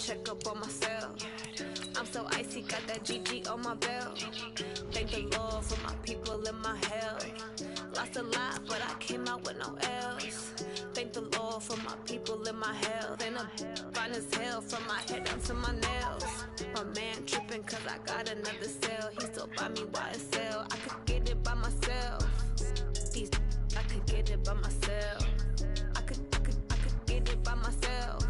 check up on myself. I'm so icy, got that GG on my belt. Thank the Lord for my people in my health. Lost a lot, but I came out with no L's. Thank the Lord for my people in my health. And I'm fine as hell from my head down to my nails. My man tripping cause I got another cell. He still buy me YSL. I could get it by myself. These I could get it by myself. I could get it by myself.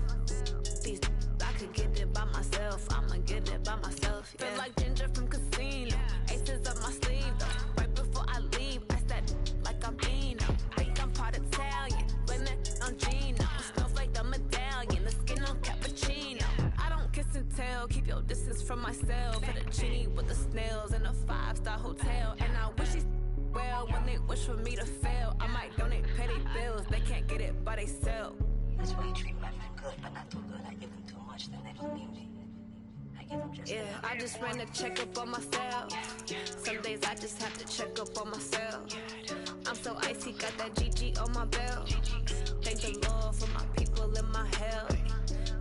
These I could get it by myself. I'ma get it by myself. Yeah. Feel like Ginger from Casino. Aces up my sleeve though. Right before I leave, I said like I'm Dino. Think I'm part Italian, blame it on Gino. Smells like the medallion, the skin on cappuccino. I don't kiss and tell, keep your distance from myself. Put a genie with the snails in a 5-star hotel. And I wish he's well when they wish for me to fail. I might donate petty bills, they can't get it by themselves. That's why you treat my friend good, but not too good. I give them too much, then they don't need me. I give them just yeah, I just ran to check up on myself. Some days I just have to check up on myself. I'm so icy, got that GG on my belt. Thank the Lord for my people in my health.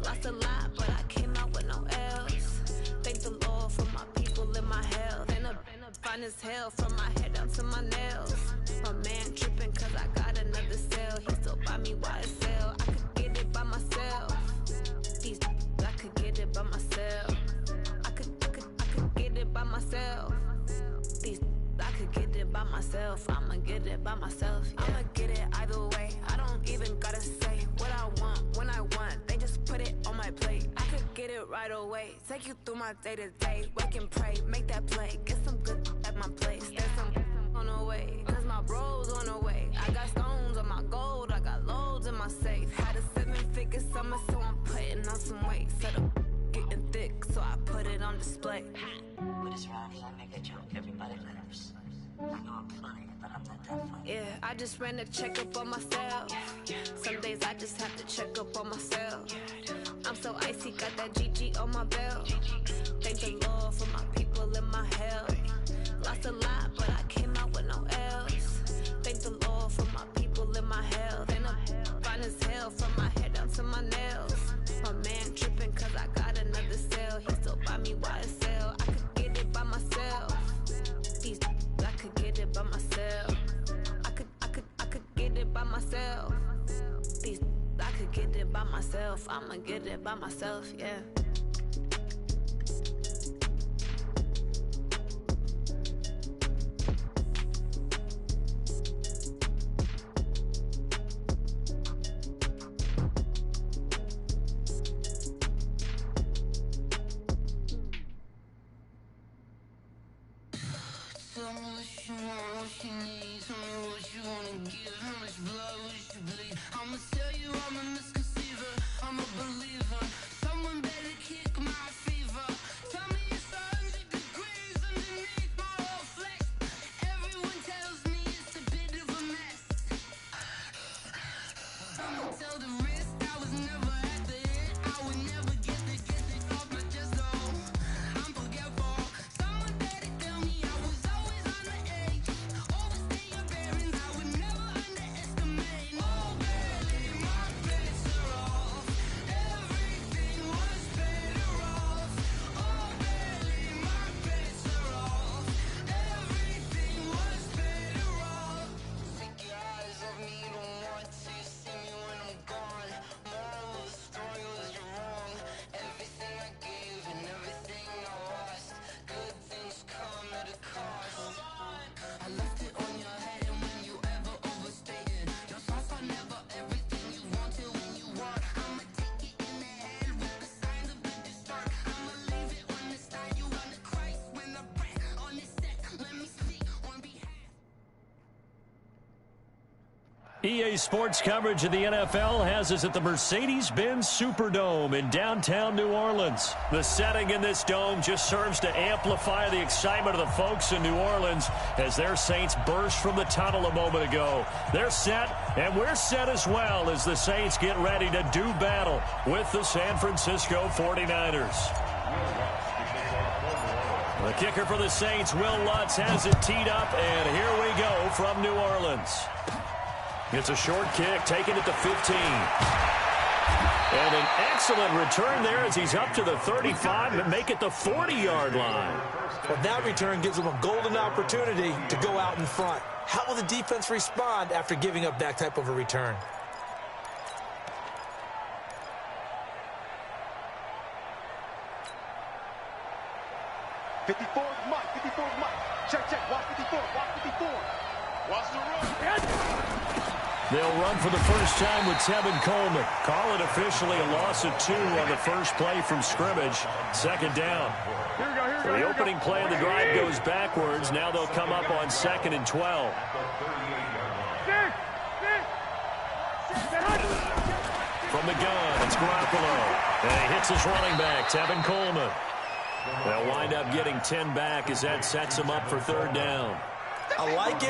Lost a lot, but I came out with no L's. Thank the Lord for my people in my health. And I'm fine as hell from my head down to my nails. My man tripping cause I got another cell. He still buy me YSL. I could get it by myself. These I could get it by myself. I could get it by myself. These I could get it by myself. I'ma get it by myself. Yeah. I'ma get it either way. I don't even gotta say what I want when I want. They just put it on my plate. I could get it right away. Take you through my day to day. Wake and pray, make that play. Get some good at my place. There's some on the way, cause my bro's on the way. I got stones on my gold, I got loads in my safe. Had a 7-figure summer, so I'm putting on some weight. Set up getting thick, so I put it on display. With his rhymes, I make a joke, everybody laughs. I know I'm funny, but I'm not that funny. Yeah, I just ran to check up on myself. Some days I just have to check up on myself. I'm so icy, got that GG on my belt. Thank the Lord for my people in my health. Lost a lot, but I came out with no L's. Thank the Lord for my people in my health. And I'm fine as hell from my head down to my nails. My man tripping cause I got another cell. He still buy me YSL. I could get it by myself. These I could get it by myself. I could get it by myself. These I could get it by myself. I'ma get it by myself, yeah. Tell me what you want, what you need. Tell me what you wanna give. How much blood would you bleed? I'ma tell you I'm a misconceiver. I'm a believer. Someone better kick my fever. Tell me it's 100 degrees underneath my whole flesh. Everyone tells me it's a bit of a mess. I'ma tell the risk I was never at the end. I would never get the off my chest though. I'm forgetful. Someone better tell me I was always on the edge. Overstay your bearings, I would never underestimate. Oh barely, my bets are off. Everything was better off. Oh barely, my bets are off. Everything was better off. Take your eyes off me, don't want to see me when I'm gone. Moral of the story was you're wrong. Everything I gave and everything I lost. Good things come at a cost. I left it on your head, and when you ever overstay it, your thoughts are never everything you wanted when you want. I'ma take it in the head with the signs of the distort. I'ma leave it on the side. You on the Christ when the breath on this set. Let me speak on behalf. EA Sports coverage of the NFL has us at the Mercedes-Benz Superdome in downtown New Orleans. The setting in this dome just serves to amplify the excitement of the folks in New Orleans as their Saints burst from the tunnel a moment ago. They're set, and we're set as well as the Saints get ready to do battle with the San Francisco 49ers. The kicker for the Saints, Will Lutz, has it teed up, and here we go from New Orleans. It's a short kick, taking it to 15. And an excellent return there as he's up to the 35 and make it the 40-yard line. Well, that return gives them a golden opportunity to go out in front. How will the defense respond after giving up that type of a return? Check, watch 54, watch 54. Watch the run. They'll run for the first time with Tevin Coleman. Call it officially a loss of 2 on the first play from scrimmage. Second down. So the opening play of the drive goes backwards. Now they'll come up on 2nd and 12. From the gun, it's Garoppolo. And he hits his running back, Tevin Coleman. They'll wind up getting 10 back as that sets them up for 3rd down. I like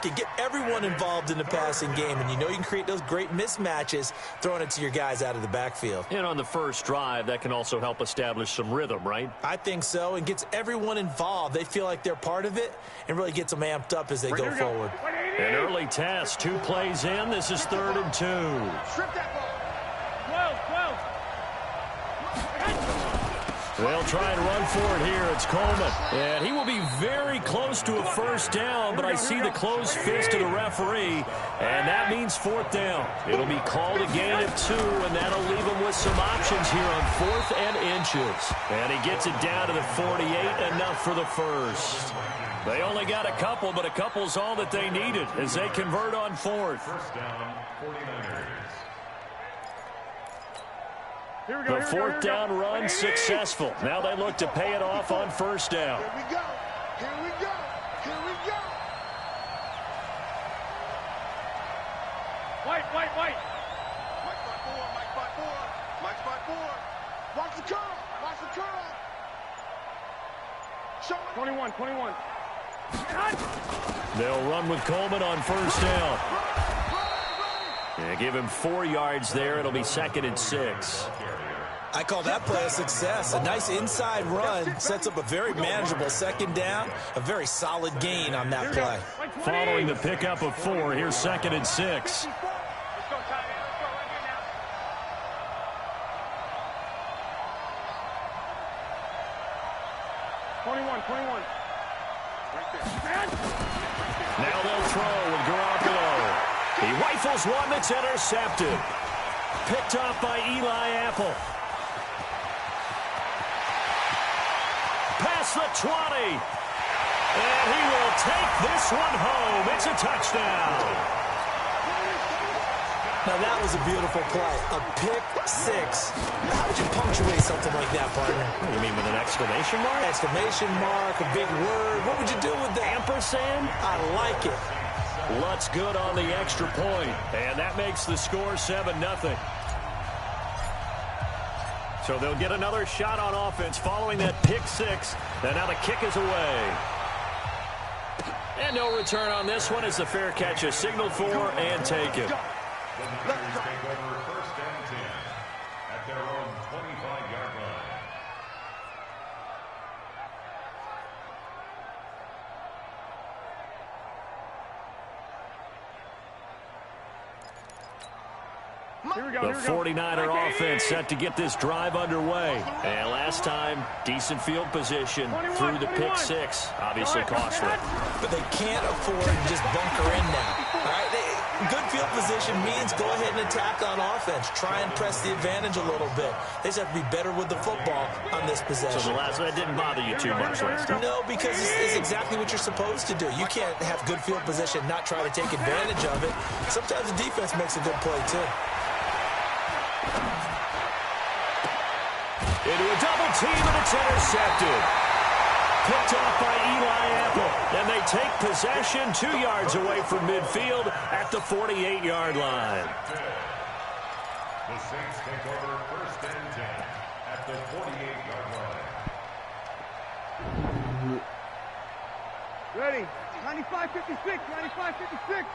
it. Get everyone involved in the passing game, and you know you can create those great mismatches throwing it to your guys out of the backfield. And on the first drive, that can also help establish some rhythm, right? I think so, and gets everyone involved. They feel like they're part of it and really gets them amped up as they go forward. An early test, 2 plays in. This is 3rd and 2. Strip that ball. 12. They'll try and run for it here. It's Coleman. And he will be very close to a first down, but I see the closed fist of the referee, and that means 4th down. It'll be called a gain of 2, and that'll leave him with some options here on 4th and inches. And he gets it down to the 48, enough for the first. They only got a couple, but a couple's all that they needed as they convert on 4th. First down, 49ers. The 4th down run successful. Now they look to pay it off on 1st down. Here we go. White. Mike spot 4. Watch the curl. Show it. 21. They'll run with Coleman on 1st down. Yeah, give him 4 yards there. It'll be 2nd and 6. I call that play a success. A nice inside run sets up a very manageable 2nd down. A very solid gain on that play. Following the pickup of 4, here's 2nd and 6. Now they'll throw with Garoppolo. He rifles one that's intercepted. Picked off by Eli Apple. Past the 20. And he will take this one home. It's a touchdown. Now that was a beautiful play. A pick 6. How would you punctuate something like that, partner? You mean with an exclamation mark? Exclamation mark, a big word. What would you do with that? Ampersand? I like it. Lutz good on the extra point. And that makes the score 7-0. So they'll get another shot on offense following that pick 6. And now the kick is away. And no return on this one as the fair catch is signaled for and taken. The Niners take over 1st and 10 at their own 25-yard line. The 49er offense set to get this drive underway. And last time, decent field position through the pick 6. Obviously costly. But they can't afford to just bunker in now. All right, good field position means go ahead and attack on offense. Try and press the advantage a little bit. They just have to be better with the football on this possession. So the last one didn't bother you too much last time? No, because it's exactly what you're supposed to do. You can't have good field position, not try to take advantage of it. Sometimes the defense makes a good play, too. Into a double team, and it's intercepted. Picked off by Eli Apple. And they take possession 2 yards away from midfield at the 48-yard line. The Saints take over 1st and 10 at the 48-yard line. Ready. 95-56. 95-56.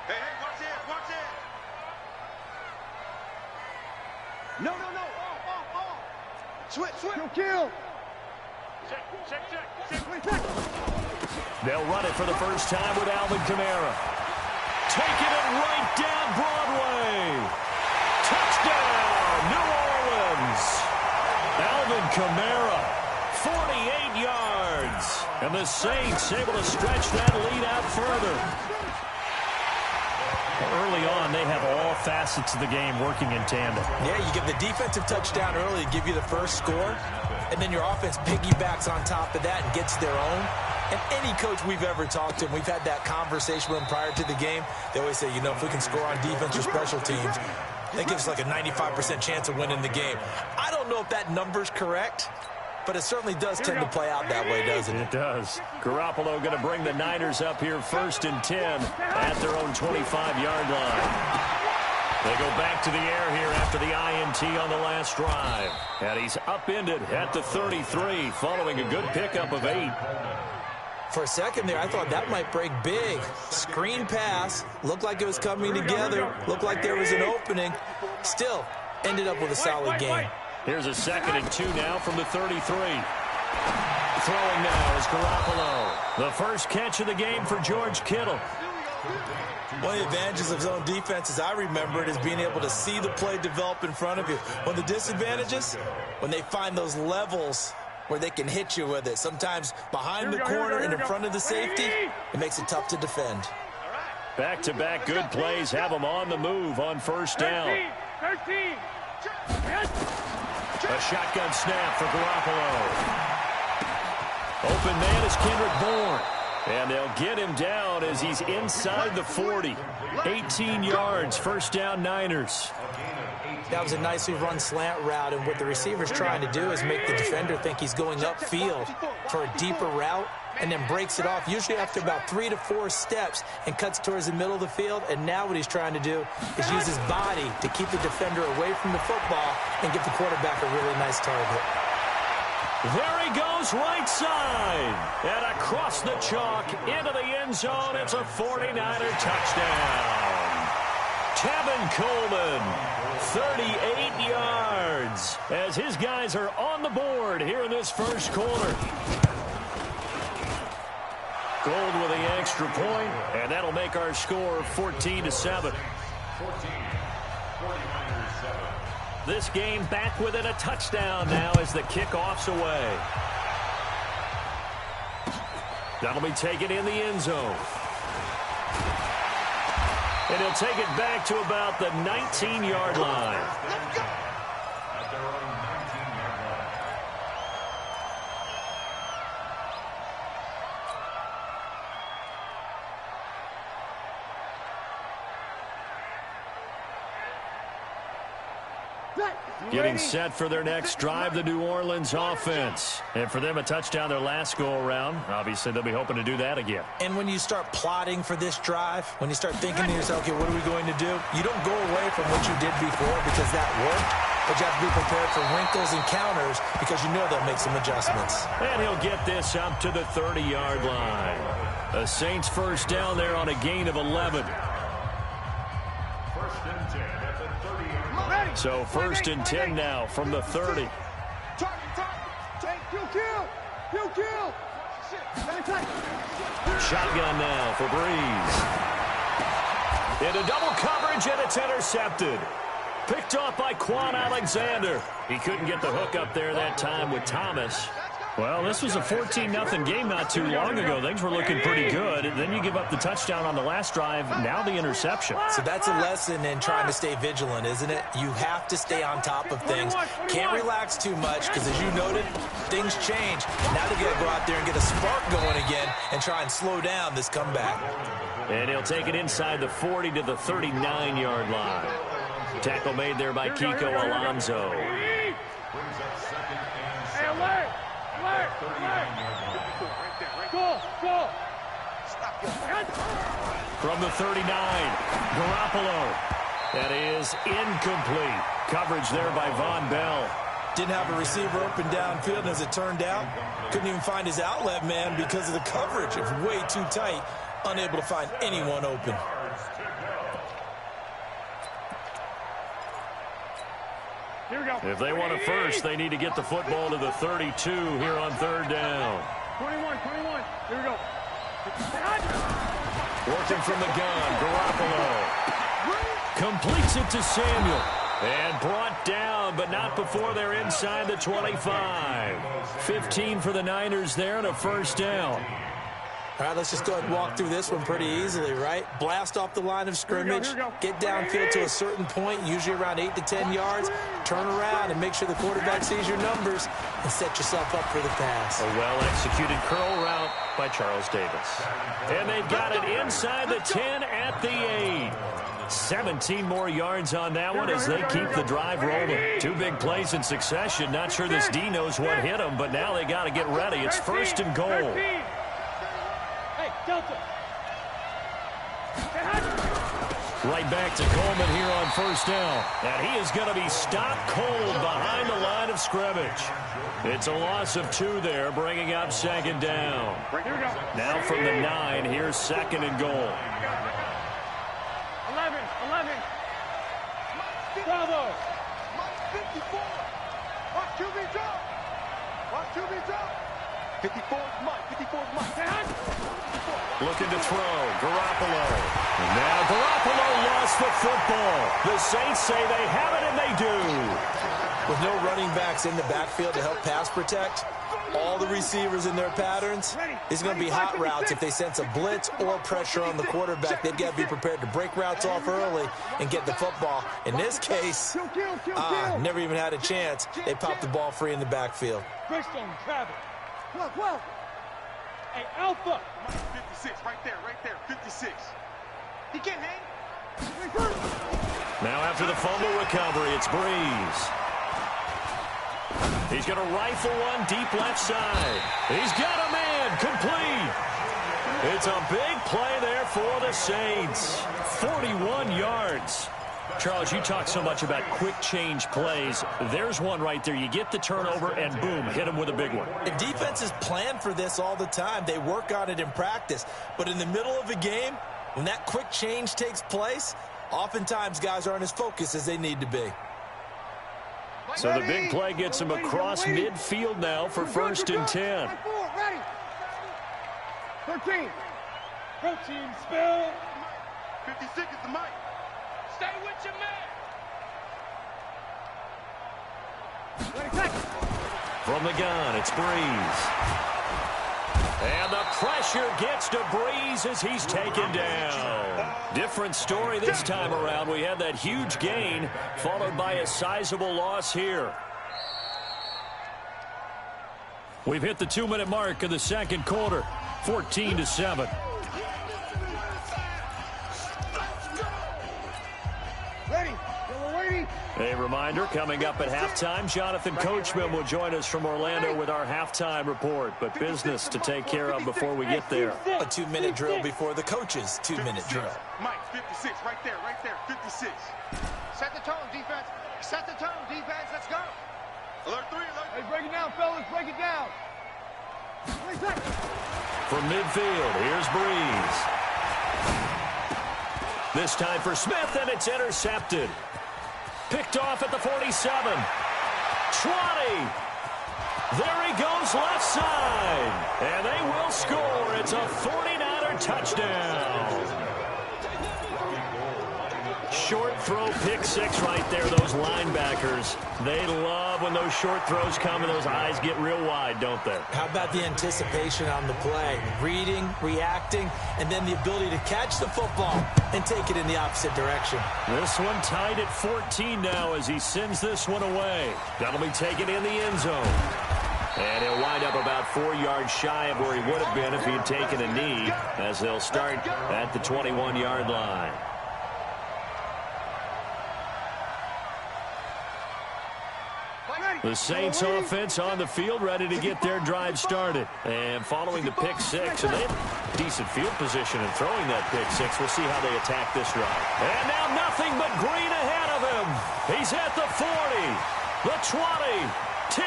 Hey, watch it. No. Switch. Kill. Check. They'll run it for the first time with Alvin Kamara. taking it right down Broadway. Touchdown, New Orleans. Alvin Kamara, 48 yards. And the Saints able to stretch that lead out further. Early on, they have all facets of the game working in tandem. Yeah, you get the defensive touchdown early to give you the first score, and then your offense piggybacks on top of that and gets their own. And any coach we've ever talked to, and we've had that conversation with them prior to the game, they always say, you know, if we can score on defense or special teams, that gives us like a 95% chance of winning the game. I don't know if that number's correct, but it certainly does tend to play out that way, doesn't it? It does. Garoppolo going to bring the Niners up here 1st and 10 at their own 25-yard line. They go back to the air here after the INT on the last drive. And he's upended at the 33 following a good pickup of 8. For a second there, I thought that might break big. Screen pass. Looked like it was coming together. Looked like there was an opening. Still, ended up with a solid game. Here's a 2nd and 2 now from the 33. Throwing now is Garoppolo. The first catch of the game for George Kittle. One of the advantages of zone defense, as I remember it, is being able to see the play develop in front of you. One of the disadvantages, when they find those levels where they can hit you with it. Sometimes behind the corner and in front of the safety, it makes it tough to defend. Back-to-back good plays have them on the move on first down. 13. A shotgun snap for Garoppolo. Open man is Kendrick Bourne. And they'll get him down as he's inside the 40. 18 yards, first down Niners. That was a nicely run slant route, and what the receiver's trying to do is make the defender think he's going upfield for a deeper route and then breaks it off, usually after about 3 to 4 steps, and cuts towards the middle of the field. And now what he's trying to do is use his body to keep the defender away from the football and give the quarterback a really nice target. There he goes, right side. And across the chalk, into the end zone. It's a 49er touchdown. Tevin Coleman, 38 yards, as his guys are on the board here in this first quarter. Gold with the extra point, and that'll make our score 14-7. This game back within a touchdown now as the kickoff's away. That'll be taken in the end zone. And he'll take it back to about the 19-yard line. Getting set for their next drive, the New Orleans offense. And for them, a touchdown their last go-around. Obviously, they'll be hoping to do that again. And when you start plotting for this drive, when you start thinking to yourself, okay, what are we going to do? You don't go away from what you did before because that worked, but you have to be prepared for wrinkles and counters because you know they'll make some adjustments. And he'll get this up to the 30-yard line. The Saints first down there on a gain of 11. So first and 10 now from the 30. Shotgun now for Breeze. Into double coverage, and it's intercepted. Picked off by Quan Alexander. He couldn't get the hook up there that time with Thomas. Well, this was a 14-0 game not too long ago. Things were looking pretty good. Then you give up the touchdown on the last drive. Now the interception. So that's a lesson in trying to stay vigilant, isn't it? You have to stay on top of things. Can't relax too much because, as you noted, things change. Now they got to go out there and get a spark going again and try and slow down this comeback. And he'll take it inside the 40 to the 39-yard line. Tackle made there by Kiko Alonso. From the 39, Garoppolo. That is incomplete. Coverage there by Von Bell. Didn't have a receiver open downfield, and as it turned out, couldn't even find his outlet man because of the coverage. It was way too tight, unable to find anyone open. If they want a first, they need to get the football to the 32 here on third down. 21. Here we go. Working from the gun, Garoppolo. Completes it to Samuel. And brought down, but not before they're inside the 25. 15 for the Niners there and a first down. All right, let's just go ahead and walk through this one pretty easily, right? Blast off the line of scrimmage, get downfield to a certain point, usually around 8 to 10 yards, turn around and make sure the quarterback sees your numbers and set yourself up for the pass. A well-executed curl route by Charles Davis. And they've got it inside the 10 at the 8. 17 more yards on that one as they keep the drive rolling. Two big plays in succession. Not sure this D knows what hit them, but now they got to get ready. It's first and goal. Delta. Right back to Coleman here on first down. And he is going to be stopped cold behind the line of scrimmage. It's a loss of 2 there, bringing up second down. Now from the 9, here's second and goal. 11. Bravo. 54. Watch QB drop. 54 is Mike. 54 is Mike. Looking to throw. Garoppolo. Now Garoppolo lost the football. The Saints say they have it, and they do. With no running backs in the backfield to help pass protect, all the receivers in their patterns, it's going to be hot routes. If they sense a blitz or pressure on the quarterback, they've got to be prepared to break routes off early and get the football. In this case, never even had a chance. They popped the ball free in the backfield. Greystone, Travis. Well. Hey, Alpha. 56, right there. 56. He can't hang. Now after the fumble recovery, it's Breeze. He's going to rifle one deep left side. He's got a man complete. It's a big play there for the Saints. 41 yards. Charles, you talk so much about quick change plays. There's one right there. You get the turnover and boom, hit him with a big one. And defenses plan for this all the time. They work on it in practice. But in the middle of a game, when that quick change takes place, oftentimes guys aren't as focused as they need to be. So the big play gets him across midfield now for first and 10. 13. Protein spill. 56 is the mic. Stay with your man. From the gun, it's Breeze. And the pressure gets to Breeze as he's taken down. Different story this time around. We had that huge gain followed by a sizable loss here. We've hit the 2-minute mark of the second quarter. 14-7. A reminder, coming up at halftime, Jonathan Coachman will join us from Orlando with our halftime report. But business to take care of before we get there. A 2-minute drill before the coach's 2-minute drill. Mike, 56, right there, 56. Set the tone, defense. Let's go. Alert 3, alert. Hey, break it down, fellas, break it down. From midfield, here's Breeze. This time for Smith, and it's intercepted. Picked off at the 47. 20. There he goes left side. And they will score. It's a 49er touchdown. Short throw, pick six right there. Those linebackers, they love when those short throws come and those eyes get real wide, don't they? How about the anticipation on the play? Reading, reacting, and then the ability to catch the football and take it in the opposite direction. This one tied at 14 now as he sends this one away. That'll be taken in the end zone. And he'll wind up about 4 yards shy of where he would have been if he had taken a knee, as they'll start at the 21-yard line. The Saints offense on the field, ready to get their drive started. And following the pick six, and they have decent field position in throwing that pick six. We'll see how they attack this drive. And now nothing but green ahead of him. He's at the 40, the 20, 10,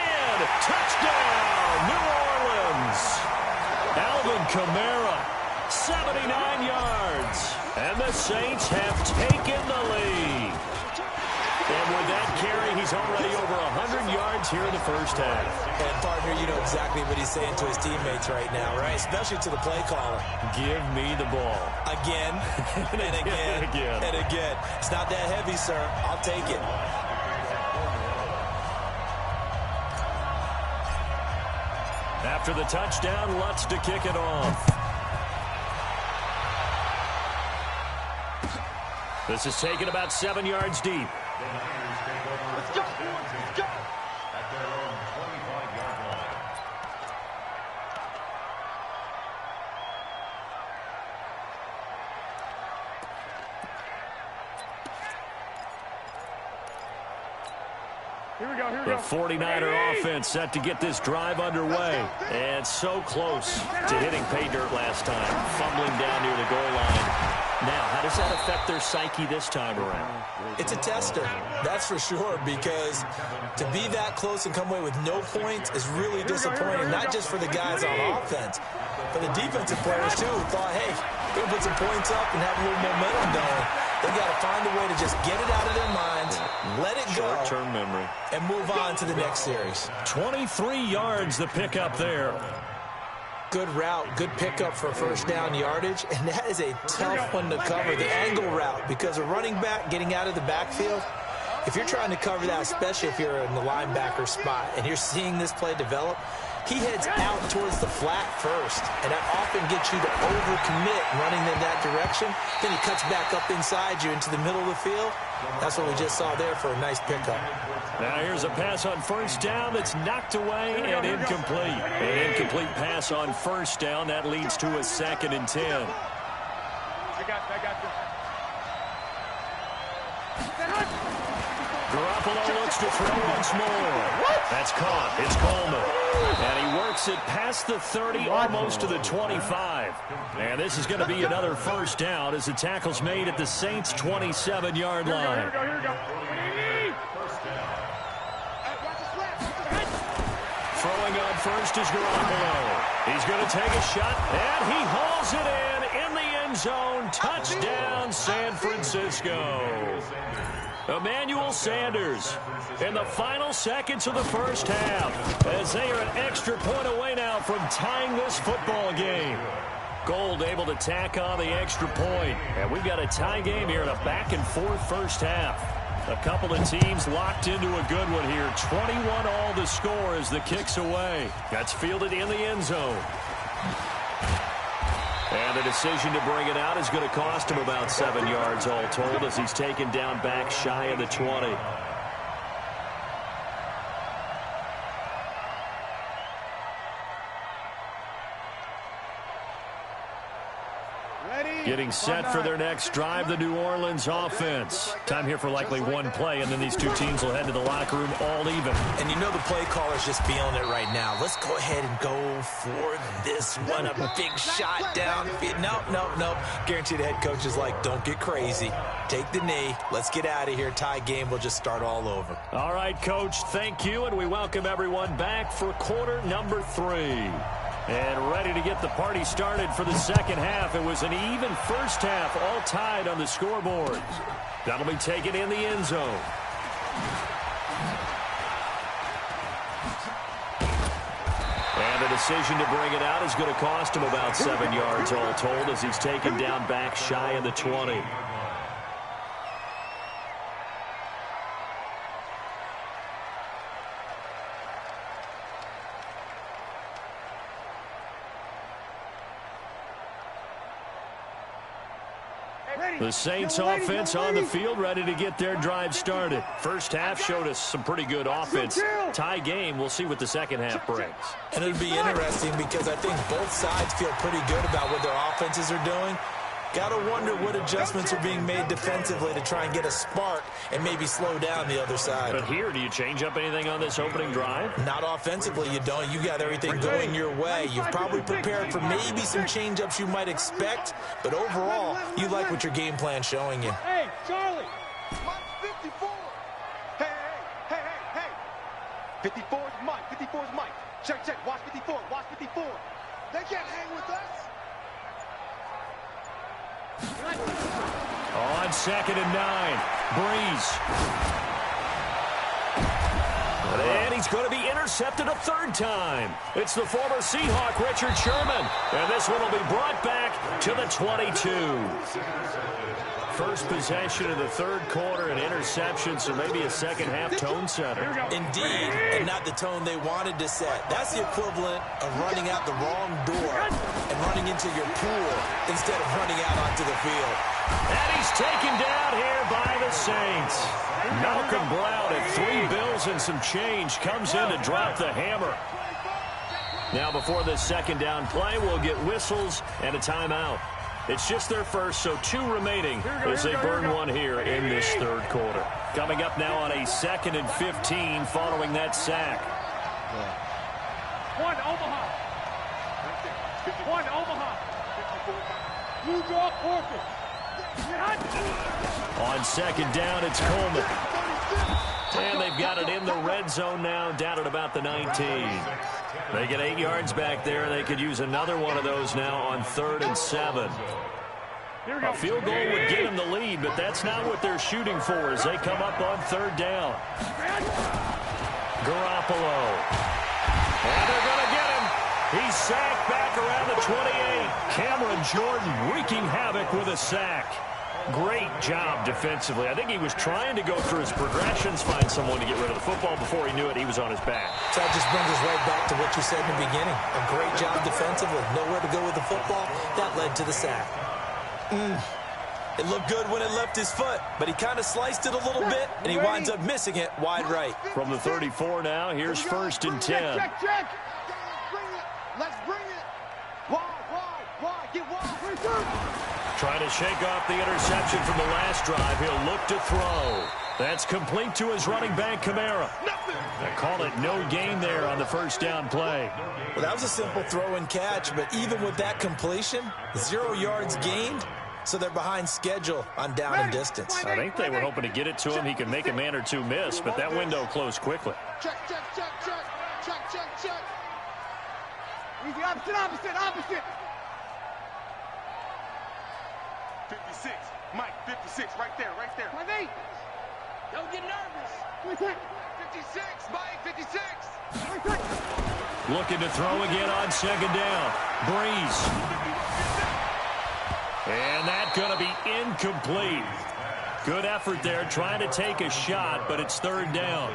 touchdown, New Orleans. Alvin Kamara, 79 yards. And the Saints have taken the lead. And with that carry, he's already over 100 yards here in the first half. And, partner, you know exactly what he's saying to his teammates right now, right? Especially to the play caller. Give me the ball. Again, and again, and again. It's not that heavy, sir. I'll take it. After the touchdown, Lutz to kick it off. This is taken about 7 yards deep. Let's go, boys, let's go. At their own 25-yard line. Here we go, here we The go. 49er offense set to get this drive underway. And so close to hitting pay dirt last time, fumbling down near the goal line. Now, how does that affect their psyche this time around? It's a tester, that's for sure, because to be that close and come away with no points is really disappointing, not just for the guys on offense, but the defensive players, too, who thought, hey, we're going to put some points up and have a little momentum going. They got to find a way to just get it out of their minds, let it go, Short-term memory, and move on to the next series. 23 yards the pickup there. Good route, good pickup for first down yardage, and that is a tough one to cover, the angle route, because a running back getting out of the backfield, if you're trying to cover that, especially if you're in the linebacker spot, and you're seeing this play develop, he heads out towards the flat first, and that often gets you to overcommit running in that direction. Then he cuts back up inside you into the middle of the field. That's what we just saw there for a nice pickup. Now here's a pass on first down that's knocked away and incomplete. An incomplete pass on first down. That leads to a 2nd and 10. I got this. Garoppolo looks to throw once more. That's caught. It's Coleman. And he works it past the 30, almost to the 25. And this is going to be another first down as the tackle's made at the Saints' 27-yard line. Here we go. Throwing on first is Garoppolo. He's going to take a shot, and he hauls it in the end zone. Touchdown, San Francisco. Emmanuel Sanders in the final seconds of the first half as they are an extra point away now from tying this football game. Gold able to tack on the extra point. And we've got a tie game here in a back-and-forth first half. A couple of teams locked into a good one here. 21 all the score as the kick's away. That's fielded in the end zone. And the decision to bring it out is going to cost him about 7 yards all told as he's taken down back shy of the 20. Getting set for their next drive, the New Orleans offense. Time here for likely one play, and then these two teams will head to the locker room all even. And you know the play caller's just feeling it right now. Let's go ahead and go for this one. A big shot down. No. Guarantee the head coach is like, don't get crazy. Take the knee. Let's get out of here. Tie game. We'll just start all over. All right, Coach, thank you, and we welcome everyone back for quarter number 3. And ready to get the party started for the second half. It was an even first half, all tied on the scoreboard. That'll be taken in the end zone. And the decision to bring it out is going to cost him about 7 yards all told as he's taken down back shy of the 20. The Saints offense on the field ready to get their drive started. First half showed us some pretty good offense. Tie game, we'll see what the second half brings. And it'll be interesting because I think both sides feel pretty good about what their offenses are doing. Got to wonder what adjustments are being made defensively to try and get a spark and maybe slow down the other side. But here, do you change up anything on this opening drive? Not offensively, you don't. You got everything going your way. You've probably prepared for maybe some change-ups you might expect, but overall, you like what your game plan's showing you. Hey, Charlie! Mike 54! Hey! 54 is Mike. 54 is Mike. Check. Watch 54. Watch 54. They can't hang with us. On 2nd and 9, Breeze. And he's going to be intercepted a third time. It's the former Seahawk, Richard Sherman. And this one will be brought back to the 22. First possession of the third quarter, an interception, so maybe a second-half tone setter. Indeed, and not the tone they wanted to set. That's the equivalent of running out the wrong door and running into your pool instead of running out onto the field. And he's taken down here by the Saints. Malcolm Brown at $3 bills and some change comes in to drop the hammer. Now before this second down play, we'll get whistles and a timeout. It's just their first, so 2 remaining as they burn one here in this third quarter. Coming up now on a 2nd and 15 following that sack. One Omaha. One Omaha. Blue draw, Orchid. On second down, it's Coleman. And they've got it in the red zone now, down at about the 19. They get 8 yards back there. They could use another one of those now on 3rd and 7. A field goal would get them the lead, but that's not what they're shooting for as they come up on 3rd down. Garoppolo. And they're going to get him. He's sacked back around the 28. Cameron Jordan wreaking havoc with a sack. Great job defensively. I think he was trying to go through his progressions, find someone to get rid of the football. Before he knew it, he was on his back. So that just brings us right back to what you said in the beginning. A great job defensively. Nowhere to go with the football. That led to the sack. It looked good when it left his foot, but he kind of sliced it a little bit, and he winds up missing it wide right. From the 34 now, here's 1st and 10. Check. Let's bring it. Wide. Get wide. Trying to shake off the interception from the last drive. He'll look to throw. That's complete to his running back, Kamara. They call it no gain there on the first down play. Well, that was a simple throw and catch, but even with that completion, 0 yards gained, so they're behind schedule on down and distance. I think they were hoping to get it to him. He could make a man or two miss, but that window closed quickly. Check. Easy, opposite. 56. Mike, 56. Right there. My name. Don't get nervous. 56. Mike, 56. Looking to throw again on second down. Breeze. And that's going to be incomplete. Good effort there, trying to take a shot, but it's 3rd down.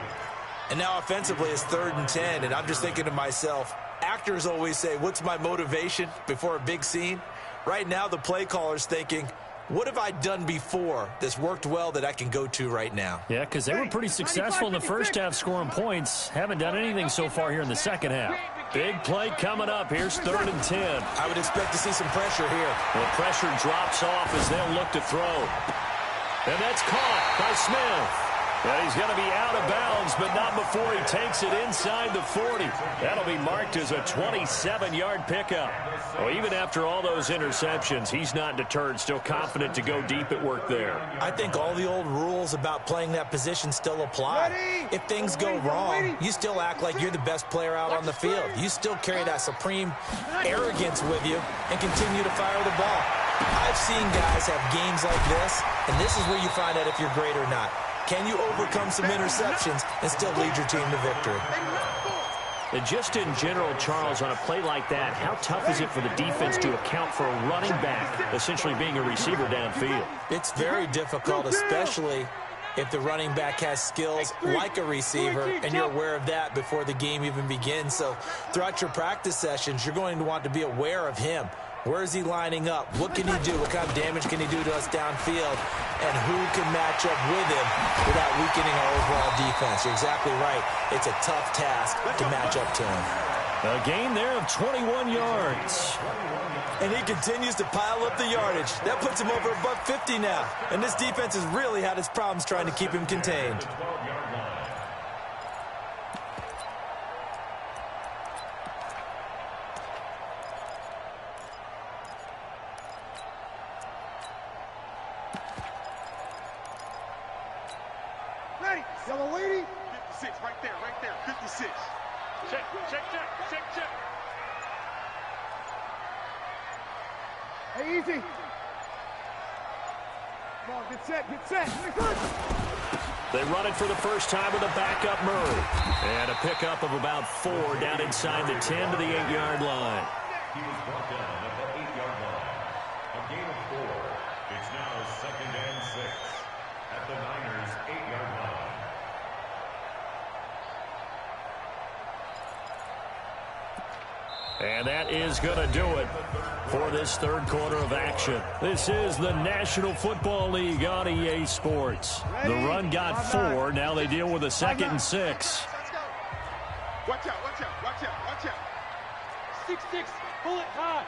And now offensively it's 3rd and 10, and I'm just thinking to myself, actors always say, what's my motivation before a big scene? Right now the play caller's thinking, what have I done before that's worked well that I can go to right now? Yeah, because they were pretty successful in the first half scoring points. Haven't done anything so far here in the second half. Big play coming up. Here's 3rd and 10. I would expect to see some pressure here. Well, pressure drops off as they'll look to throw. And that's caught by Smith. And he's going to be out of bounds, but not before he takes it inside the 40. That'll be marked as a 27-yard pickup. Well, even after all those interceptions, he's not deterred, still confident to go deep at work there. I think all the old rules about playing that position still apply. If things go wrong, you still act like you're the best player out on the field. You still carry that supreme arrogance with you and continue to fire the ball. I've seen guys have games like this, and this is where you find out if you're great or not. Can you overcome some interceptions and still lead your team to victory? And just in general, Charles, on a play like that, how tough is it for the defense to account for a running back essentially being a receiver downfield? It's very difficult, especially if the running back has skills like a receiver, and you're aware of that before the game even begins. So throughout your practice sessions, you're going to want to be aware of him. Where is he lining up? What can he do? What kind of damage can he do to us downfield? And who can match up with him without weakening our overall defense? You're exactly right. It's a tough task to match up to him. A gain there of 21 yards. And he continues to pile up the yardage. That puts him over above 50 now. And this defense has really had its problems trying to keep him contained. Yellow lady. 56, right there, 56. Check. Hey, easy. Come on, get set. They run it for the first time with a backup Murray. And a pickup of about 4 down inside the 10 to the 8-yard line. He was brought down at the 8-yard line. A gain of 4. It's now 2nd and 6 at the Niners' 8-yard line. And that is going to do it for this third quarter of action. This is the National Football League on EA Sports. The run got 4. Now they deal with a 2nd and 6. Watch out, watch out, watch out, watch out. 6-6, pull it high.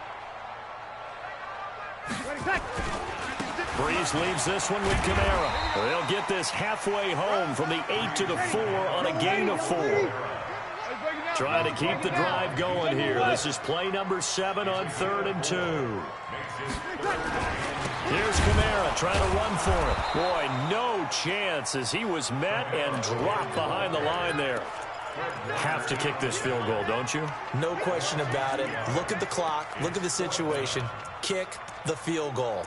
Breeze leaves this one with Kamara. They'll get this halfway home from the 8 to the 4 on a gain of 4. Trying to keep the drive going here. This is play number 7 on 3rd and 2. Here's Kamara trying to run for it. Boy, no chance as he was met and dropped behind the line there. Have to kick this field goal, don't you? No question about it. Look at the clock. Look at the situation. Kick the field goal.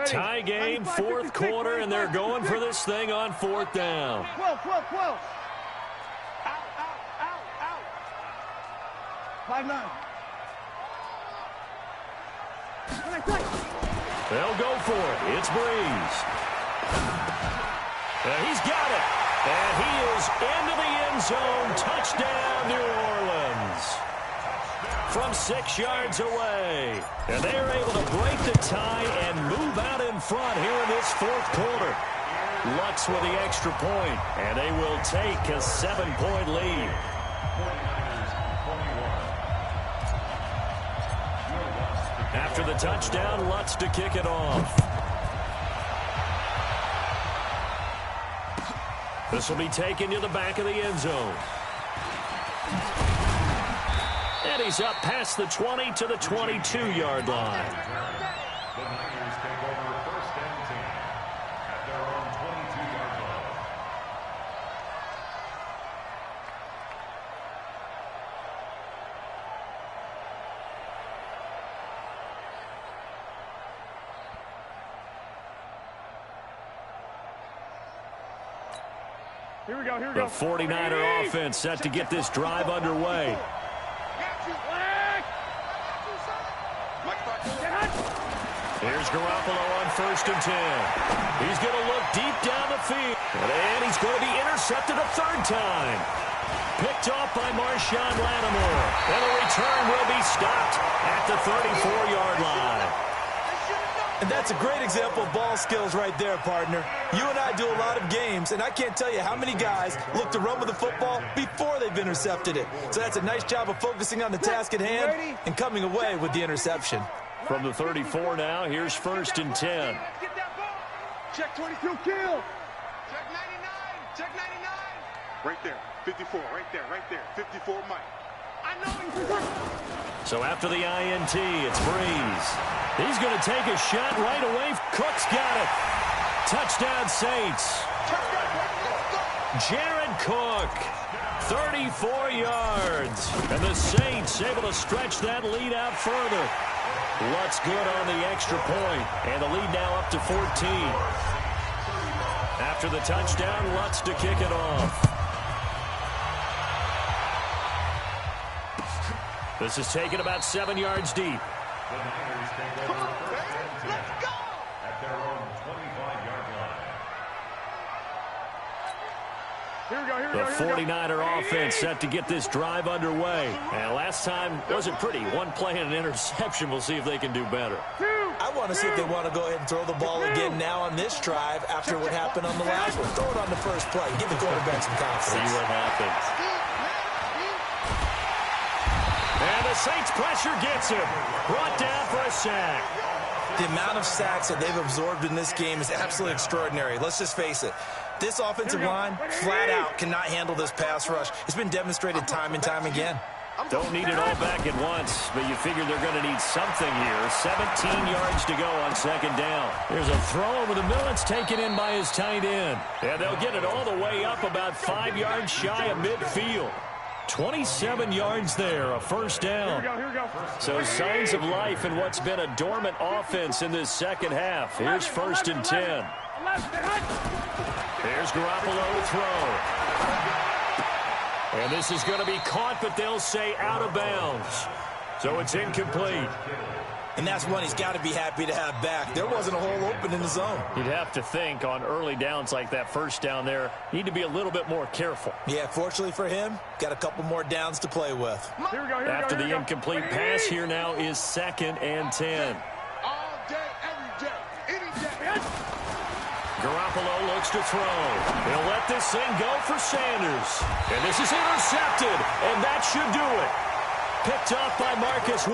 Tie game, 4th quarter, and they're going for this thing on 4th down. 12. Out. 5-9. They'll go for it. It's Breeze. He's got it. And he is into the end zone. Touchdown, New Orleans. From 6 yards away. And they are able to break the tie and move out in front here in this 4th quarter. Lutz with the extra point, and they will take a 7-point lead. After the touchdown, Lutz to kick it off. This will be taken to the back of the end zone. And he's up past the 20 to the 22-yard line. The Niners take over 1st and 10 at their own 22-yard line. Here we go. The 49er offense set to get this drive underway. Here's Garoppolo on 1st and 10. He's going to look deep down the field. And he's going to be intercepted a 3rd time. Picked off by Marshawn Lattimore. And the return will be stopped at the 34-yard line. And that's a great example of ball skills right there, partner. You and I do a lot of games, and I can't tell you how many guys look to run with the football before they've intercepted it. So that's a nice job of focusing on the task at hand and coming away with the interception. From the 34 now, here's 1st and 10. Check 22, kill. Check 99, check 99. Right there, 54, right there, 54, Mike. I know he's... So after the INT, it's Breeze. He's going to take a shot right away. Cook's got it. Touchdown, Saints. Jared Cook, 34 yards. And the Saints able to stretch that lead out further. Lutz good on the extra point, and the lead now up to 14. After the touchdown, Lutz to kick it off. This is taken about 7 yards deep. The Niners take over 1st and 10 at their own 25-yard line. The 49er offense set to get this drive underway. And last time wasn't pretty. One play and an interception. We'll see if they can do better. I want to see if they want to go ahead and throw the ball again now on this drive after what happened on the last one. Throw it on the first play. Give the quarterback some confidence. See what happens. And the Saints pressure gets him. Brought down for a sack. The amount of sacks that they've absorbed in this game is absolutely extraordinary. Let's just face it. This offensive line, flat out, cannot handle this pass rush. It's been demonstrated time and time again. Don't need it all back at once, but you figure they're going to need something here. 17 yards to go on 2nd down. There's a throw over the middle. It's taken in by his tight end. And they'll get it all the way up about 5 yards shy of midfield. 27 yards there, a first down. Here we go. So signs of life in what's been a dormant offense in this second half. Here's 1st and 10. Here's Garoppolo to throw. And this is going to be caught, but they'll say out of bounds. So it's incomplete. And that's one he's got to be happy to have back. There wasn't a hole open in the zone. You'd have to think on early downs like that first down there, need to be a little bit more careful. Yeah, fortunately for him, got a couple more downs to play with. After the incomplete pass, here now is 2nd and 10. All day, every day, any day. Garoppolo looks to throw. He'll let this thing go for Sanders. And this is intercepted, and that should do it. Picked off by Marcus.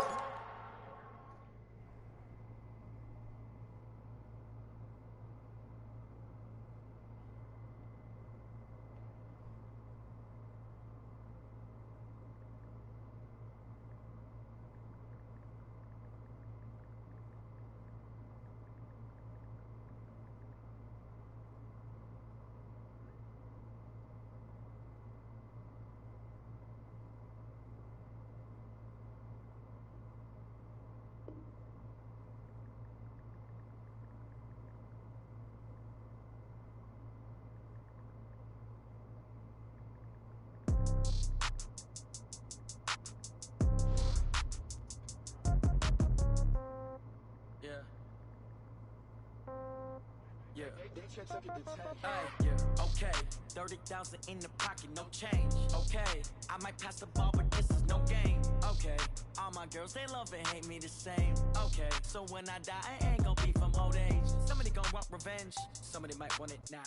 Okay, 30,000 in the pocket, no change. Okay, I might pass the ball, but this is no game. Okay, all my girls, they love and hate me the same. Okay, so when I die, I ain't gon' be from old age. Somebody gon' want revenge, somebody might want it now.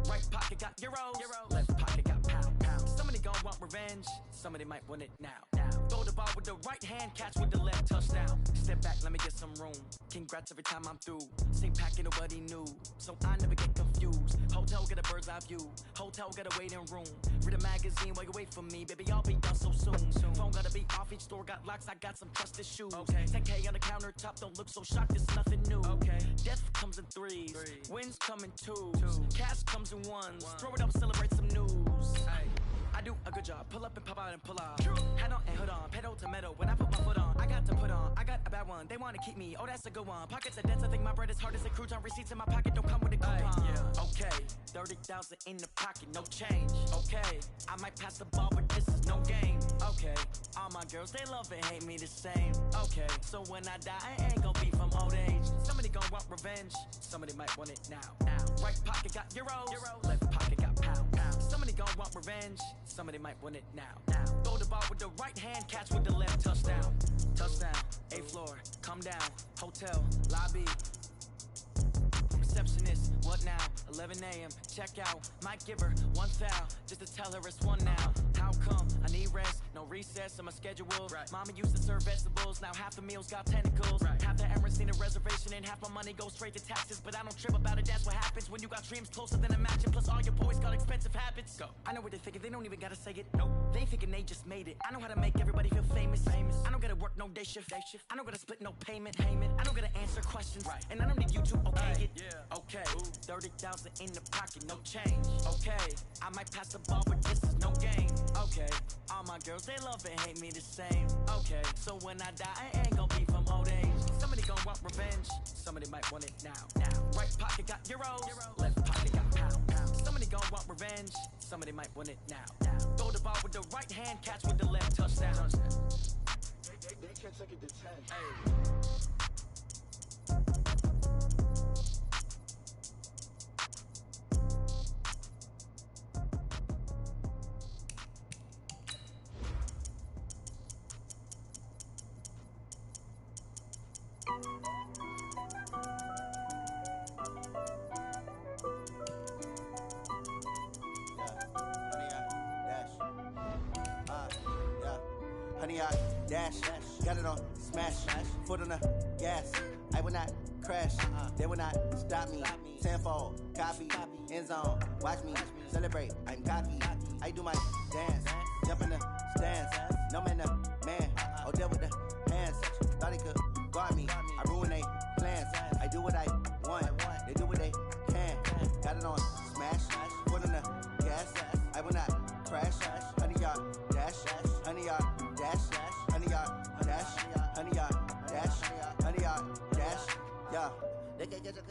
Right pocket got euros, left pocket got pounds. Somebody gon' want revenge, somebody might want it now. Throw the ball with the right hand, catch with the left, touchdown. Step back, let me get some room. Congrats every time I'm through. Same packet, nobody knew, so I never get confused. Hotel get a bird's eye view. Hotel get a waiting room. Read a magazine while you wait for me, baby. I'll be done so soon. Phone gotta be off. Each store got locks. I got some trusted shoes. 10K on the countertop. Don't look so shocked. It's nothing new. Death comes in threes. Wins come in twos. Cash comes in ones. Throw it up, celebrate some news. I do a good job. Pull up and pop out and pull off. Head on and hood on. Pedal to metal. When I put my foot on, I got to put on. I got a bad one. They want to keep me. Oh, that's a good one. Pockets are dense. I think my bread is hard as a crouton. Receipts in my pocket don't come with a coupon. Okay, 30,000 in the pocket, no change. Okay, I might pass the ball, but this is no game. Okay, all my girls, they love and hate me the same. Okay, so when I die, I ain't gon' be from old age. Somebody gon' want revenge. Somebody might want it now. Right pocket got euros. Left pocket got pounds. Somebody gon' want revenge. Somebody might want it now. Throw the ball with the right hand, catch with the left, touchdown. Touchdown, 8th floor, come down, hotel, lobby. Receptionist, what now? 11 a.m. Check out. Might give her one foul just to tell her it's one now. How come? I need rest, no recess in my schedule. Mama used to serve vegetables, now half the meals got tentacles. Half the Emirates need a reservation and half my money goes straight to taxes. But I don't trip about it, that's what happens when you got dreams closer than a match. And plus all your boys got expensive habits. Go. I know what they're thinking, they don't even gotta say it. Nope. They ain't thinking they just made it. I know how to make everybody feel famous. I don't gotta work no day shift. I don't gotta split no payment. I don't gotta answer questions. And I don't need you to okay it. Okay, 30,000 in the pocket, no change. Okay, I might pass the ball, but this is no game. Okay, all my girls, they love and hate me the same. Okay, so when I die, I ain't gon' be from old age. Somebody gon' want revenge, somebody might want it now. Right pocket got euros, left pocket got pounds. Somebody gon' want revenge, somebody might want it now. Throw the ball with the right hand, catch with the left, touchdown. They can't take it to 10. Honey, I dash, got it on smash, foot on the gas. I will not crash, they will not stop me. Tenfold, copy, end zone, watch me celebrate. I'm cocky, I do my dance, jump in the stands. No man, the man, oh, deal with the hands. Thought he could guard me, I ruin they plans. I do what I want, they do what they can. Got it on smash, foot on the gas. I will not crash, honey, y'all dash. 100 yard dash, 100 yard dash. Yeah, they can't catch up.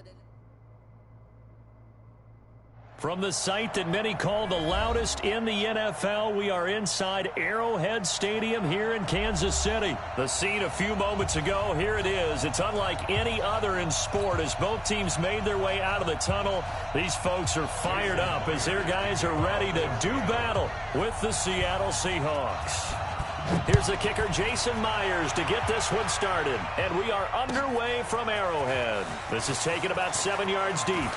From the site that many call the loudest in the NFL, we are inside Arrowhead Stadium here in Kansas City. The scene a few moments ago, here it is. It's unlike any other in sport as both teams made their way out of the tunnel. These folks are fired up as their guys are ready to do battle with the Seattle Seahawks. Here's the kicker, Jason Myers, to get this one started. And we are underway from Arrowhead. This is taken about 7 yards deep.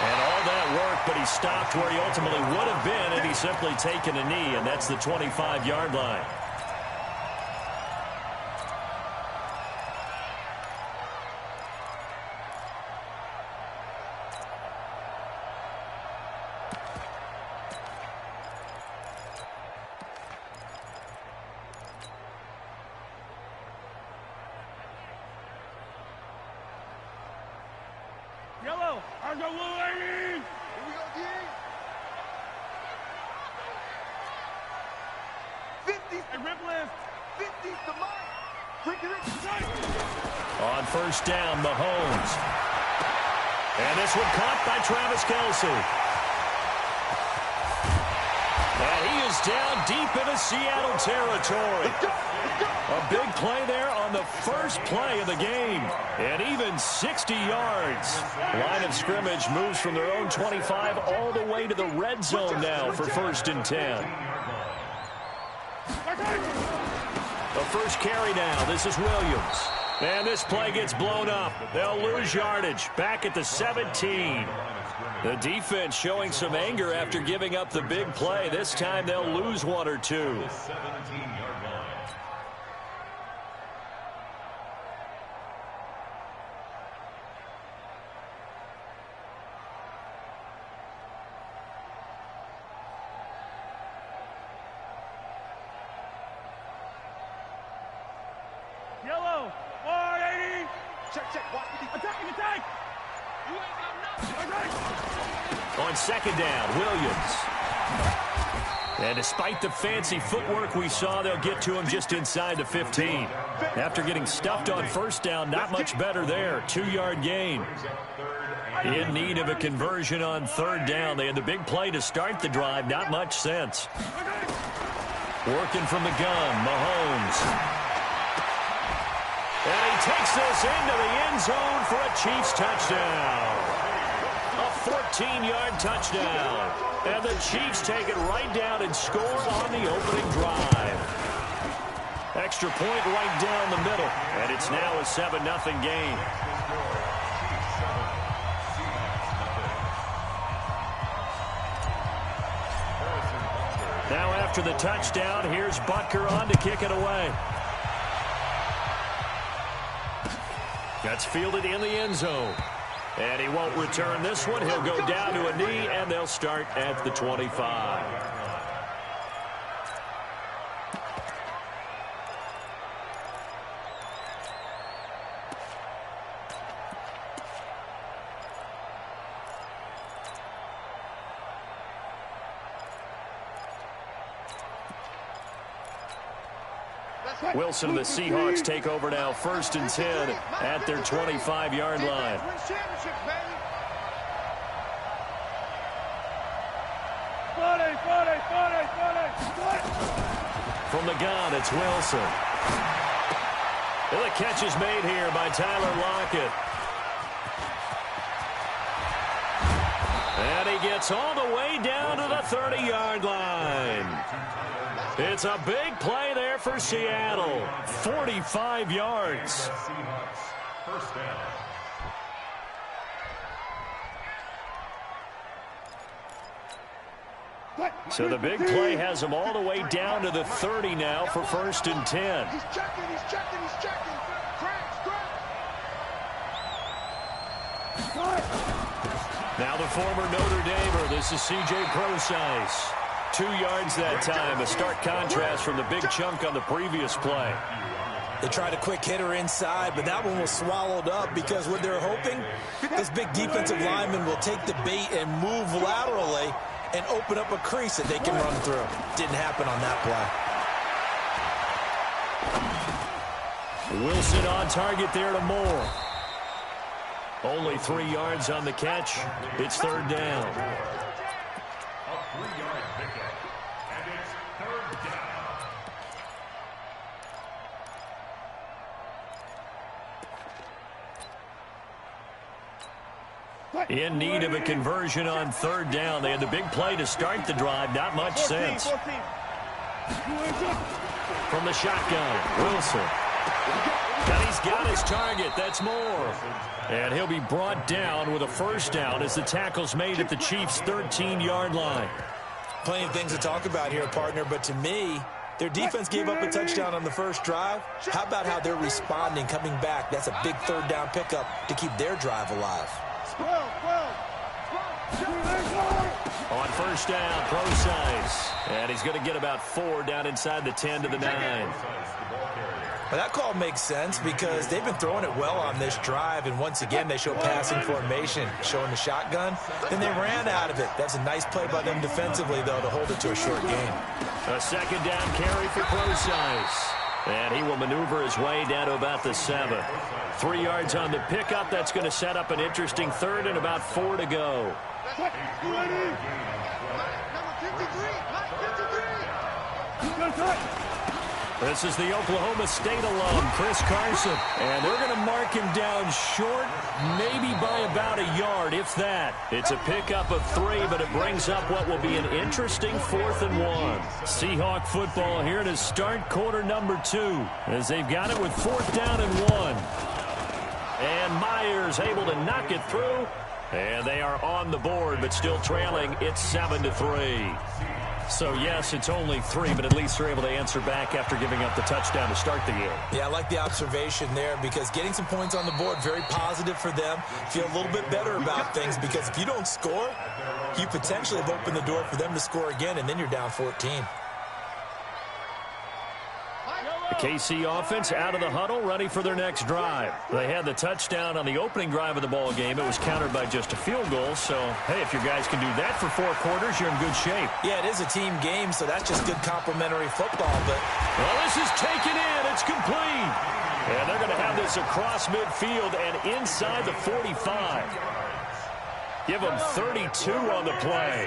And all that work, but he stopped where he ultimately would have been had he simply taken a knee, and that's the 25-yard line. Yellow, I go blue 80. Here we go, D. 50's a rip lift. 50's the mark. Ricky. On first down, Mahomes. And this one caught by Travis Kelce. And he is down deep into Seattle territory. Let's go. A big play there on the first play of the game. And even 60 yards. Line of scrimmage moves from their own 25 all the way to the red zone now for 1st and 10. The first carry now. This is Williams. And this play gets blown up. They'll lose yardage. Back at the 17. The defense showing some anger after giving up the big play. This time they'll lose one or two. Yellow, 180. Check, watch the attack. You ain't got nothing. On second down, Williams. And despite the fancy footwork we saw, they'll get to him just inside the 15. After getting stuffed on first down, not much better there. 2-yard gain. In need of a conversion on third down. They had the big play to start the drive. Not much sense. Working from the gun, Mahomes. And he takes this into the end zone for a Chiefs touchdown. A 14-yard touchdown. And the Chiefs take it right down and score on the opening drive. Extra point right down the middle. And it's now a 7-0 game. Now after the touchdown, here's Butker on to kick it away. That's fielded in the end zone. And he won't return this one. He'll go down to a knee, and they'll start at the 25. Wilson and the Seahawks take over now, 1st and 10 at their 25-yard line. From the gun, it's Wilson. And the catch is made here by Tyler Lockett. And he gets all the way down to the 30-yard line. It's a big play there for Seattle. 45 yards. First down. So the big play has them all the way down to the 30 now for 1st and 10. He's checking. Now the former Notre Damer. This is C.J. Prosise. 2 yards that time. A stark contrast from the big chunk on the previous play. They tried a quick hitter inside, but that one was swallowed up because what they're hoping, this big defensive lineman will take the bait and move laterally and open up a crease that they can run through. Didn't happen on that play. Wilson on target there to Moore. Only 3 yards on the catch. It's third down. A 3-yard pickup. And it's third down. In need of a conversion on third down. They had the big play to start the drive. Not much sense. From the shotgun, Wilson. And he's got his target. That's Moore. And he'll be brought down with a first down as the tackle's made at the Chiefs' 13-yard line. Plenty of things to talk about here, partner, but to me, their defense gave up a touchdown on the first drive. How about how they're responding, coming back? That's a big third down pickup to keep their drive alive. On first down, Procise. And he's going to get about 4 down inside the 10 to the 9. Well, that call makes sense because they've been throwing it well on this drive, and once again they show passing formation, showing the shotgun. Then they ran out of it. That's a nice play by them defensively, though, to hold it to a short gain. A second down carry for Procise. And he will maneuver his way down to about the 7. 3 yards on the pickup. That's going to set up an interesting third and about 4 to go. This is the Oklahoma State alum, Chris Carson. And they're going to mark him down short, maybe by about a yard, if that. It's a pickup of 3, but it brings up what will be an interesting 4th and 1. Seahawk football here to start quarter number 2, as they've got it with 4th down and 1. And Myers able to knock it through. And they are on the board, but still trailing. It's 7-3. So, yes, it's only 3, but at least they're able to answer back after giving up the touchdown to start the game. Yeah, I like the observation there because getting some points on the board, very positive for them. Feel a little bit better about things because if you don't score, you potentially have opened the door for them to score again, and then you're down 14. The KC offense out of the huddle, ready for their next drive. They had the touchdown on the opening drive of the ball game. It was countered by just a field goal. So, hey, if your guys can do that for 4 quarters, you're in good shape. Yeah, it is a team game, so that's just good complementary football. But well, this is taken in. It's complete. And they're going to have this across midfield and inside the 45. Give them 32 on the play.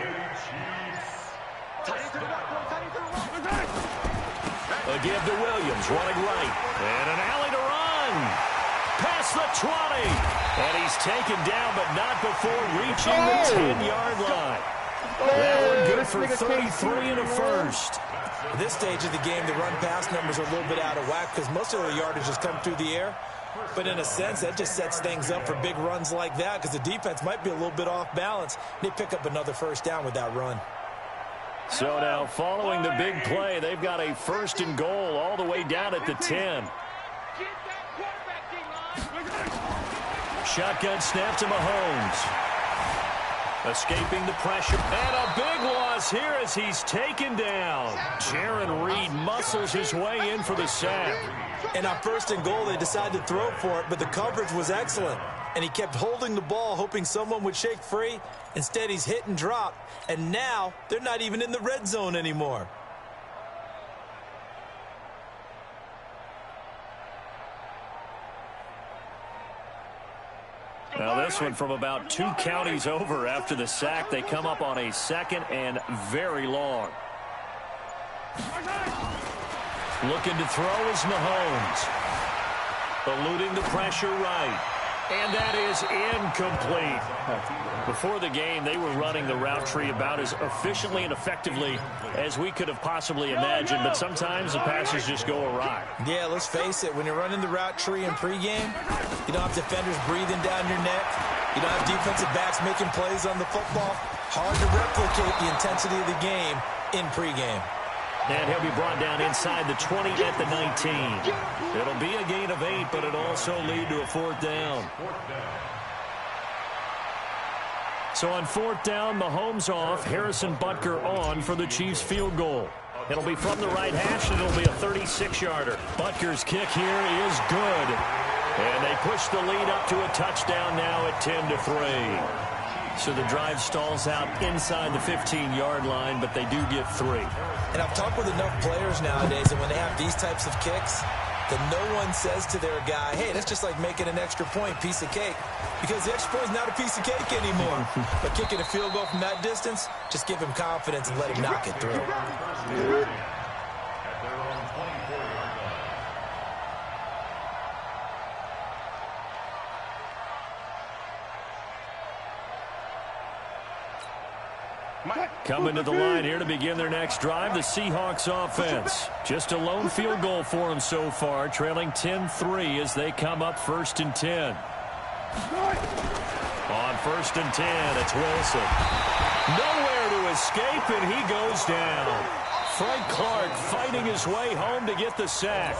A give to Williams, running right. And an alley to run. Past the 20. And he's taken down, but not before reaching the 10-yard line. That one good for 33 and a first. At this stage of the game, the run-pass numbers are a little bit out of whack because most of the yardage has come through the air. But in a sense, that just sets things up for big runs like that because the defense might be a little bit off balance. They pick up another first down with that run. So now, following the big play, they've got a 1st and goal all the way down at the 10. Shotgun snap to Mahomes. Escaping the pressure. And a big loss here as he's taken down. Jaron Reed muscles his way in for the sack. And on 1st and goal, they decided to throw for it, but the coverage was excellent. And he kept holding the ball, hoping someone would shake free. Instead, he's hit and dropped. And now, they're not even in the red zone anymore. Now this one from about 2 counties over after the sack. They come up on a 2nd and very long. Looking to throw is Mahomes. Eluding the pressure right. And that is incomplete. Before the game, they were running the route tree about as efficiently and effectively as we could have possibly imagined, but sometimes the passes just go awry. Yeah, let's face it, when you're running the route tree in pregame, you don't have defenders breathing down your neck. You don't have defensive backs making plays on the football. Hard to replicate the intensity of the game in pregame. And he'll be brought down inside the 20 at the 19. It'll be a gain of 8, but it'll also lead to a 4th down. So on 4th down, Mahomes off, Harrison Butker on for the Chiefs field goal. It'll be from the right hash, and it'll be a 36-yarder. Butker's kick here is good. And they push the lead up to a touchdown now at 10-3. So the drive stalls out inside the 15-yard line, but they do get 3. And I've talked with enough players nowadays that when they have these types of kicks, that no one says to their guy, hey, that's just like making an extra point, piece of cake. Because the extra point is not a piece of cake anymore. But kicking a field goal from that distance, just give him confidence and let him knock it through. Coming to the line here to begin their next drive, the Seahawks offense. Just a lone field goal for them so far, trailing 10-3 as they come up 1st and 10. On 1st and 10, it's Wilson. Nowhere to escape, and he goes down. Frank Clark fighting his way home to get the sack.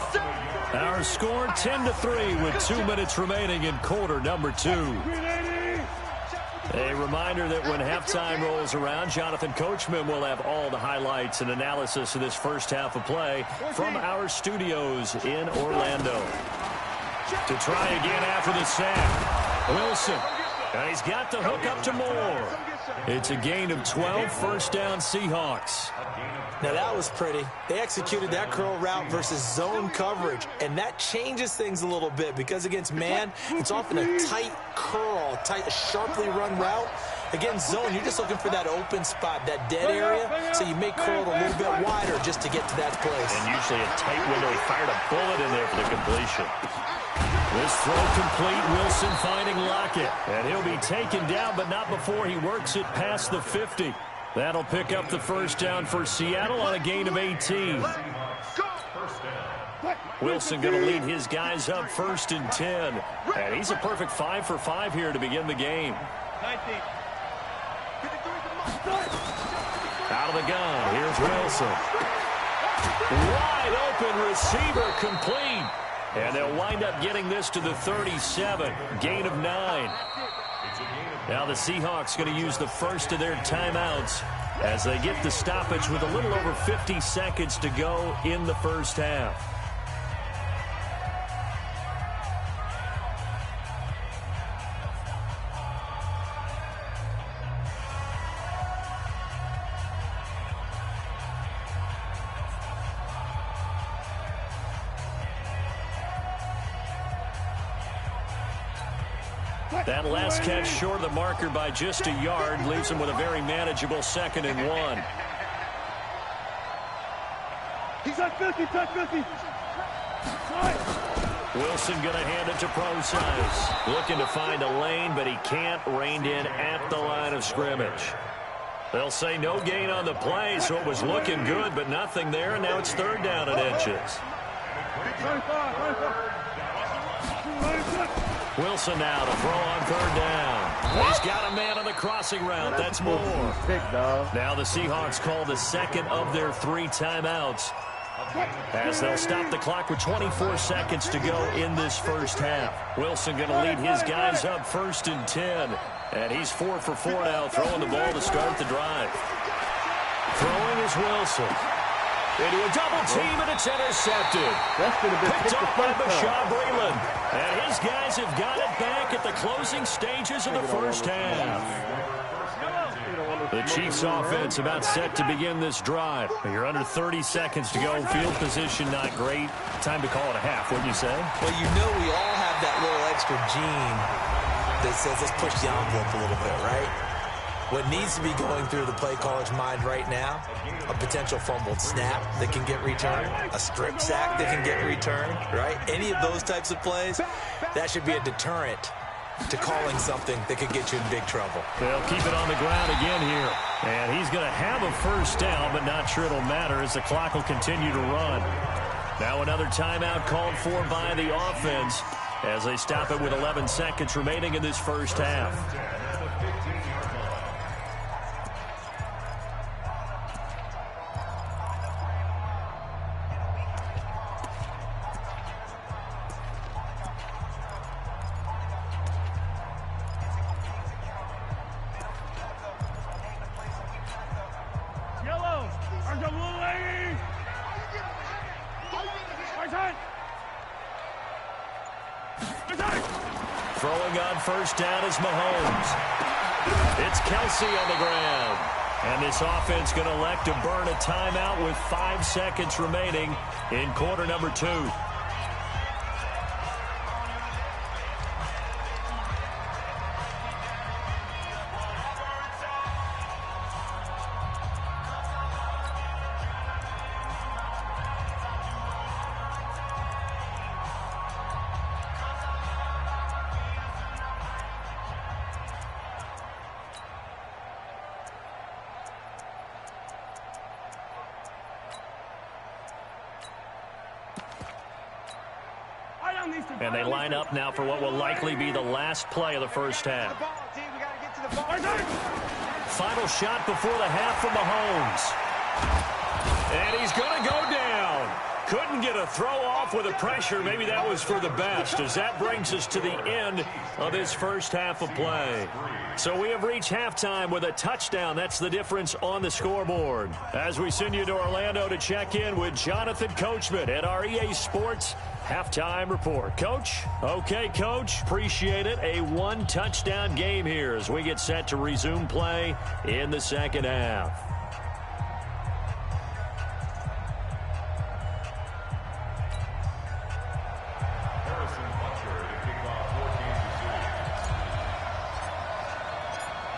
Our score 10-3 with 2 minutes remaining in quarter number 2. A reminder that when halftime rolls around, Jonathan Coachman will have all the highlights and analysis of this first half of play from our studios in Orlando. To try again after the sack, Wilson. And he's got the hook up to Moore. It's a gain of 12, first down Seahawks. Now that was pretty. They executed that curl route versus zone coverage, and that changes things a little bit because against man, it's often a tight curl, tight, sharply run route. Against zone, you're just looking for that open spot, that dead area, so you may curl it a little bit wider just to get to that place. And usually a tight window. He fired a bullet in there for the completion. This throw complete, Wilson finding Lockett. And he'll be taken down, but not before he works it past the 50. That'll pick up the first down for Seattle on a gain of 18. Wilson going to lead his guys up 1st and 10. And he's a perfect 5 for 5 here to begin the game. Out of the gun, here's Wilson. Wide open receiver complete. And they'll wind up getting this to the 37. Gain of 9. Now the Seahawks going to use the first of their timeouts as they get the stoppage with a little over 50 seconds to go in the first half. That last catch short of the marker by just a yard leaves him with a very manageable 2nd and 1. He's at 50, touch 50. Wilson going to hand it to Procise. Looking to find a lane, but he can't. Reined in at the line of scrimmage. They'll say no gain on the play, so it was looking good, but nothing there, and now it's 3rd down and inches. Wilson now to throw on 3rd down. He's got a man on the crossing route. That's Moore. Now the Seahawks call the second of their 3 timeouts as they'll stop the clock with 24 seconds to go in this first half. Wilson going to lead his guys up 1st and 10. And he's 4 for 4 now, throwing the ball to start the drive. Throwing is Wilson. Into a double team, and it's intercepted. Picked off by Bashaud Breeland. And his guys have got it back at the closing stages of the first half. The Chiefs offense about set to begin this drive. You're under 30 seconds to go. Field position not great. Time to call it a half, wouldn't you say? Well, you know we all have that little extra gene that says let's push the envelope a little bit, right? What needs to be going through the play caller's mind right now, a potential fumbled snap that can get returned, a strip sack that can get returned, right? Any of those types of plays, that should be a deterrent to calling something that could get you in big trouble. They'll keep it on the ground again here. And he's going to have a first down, but not sure it'll matter as the clock will continue to run. Now another timeout called for by the offense as they stop it with 11 seconds remaining in this first half. Throwing on first down is Mahomes. It's Kelsey on the ground. And this offense going to elect to burn a timeout with 5 seconds remaining in quarter number 2. And they line up now for what will likely be the last play of the first half. Final shot before the half from Mahomes. And he's going to go down. Couldn't get a throw off with the pressure. Maybe that was for the best, as that brings us to the end of this first half of play. So we have reached halftime with a touchdown. That's the difference on the scoreboard. As we send you to Orlando to check in with Jonathan Coachman at our EA Sports Halftime Report. Coach? Okay, Coach. Appreciate it. A one-touchdown game here as we get set to resume play in the second half.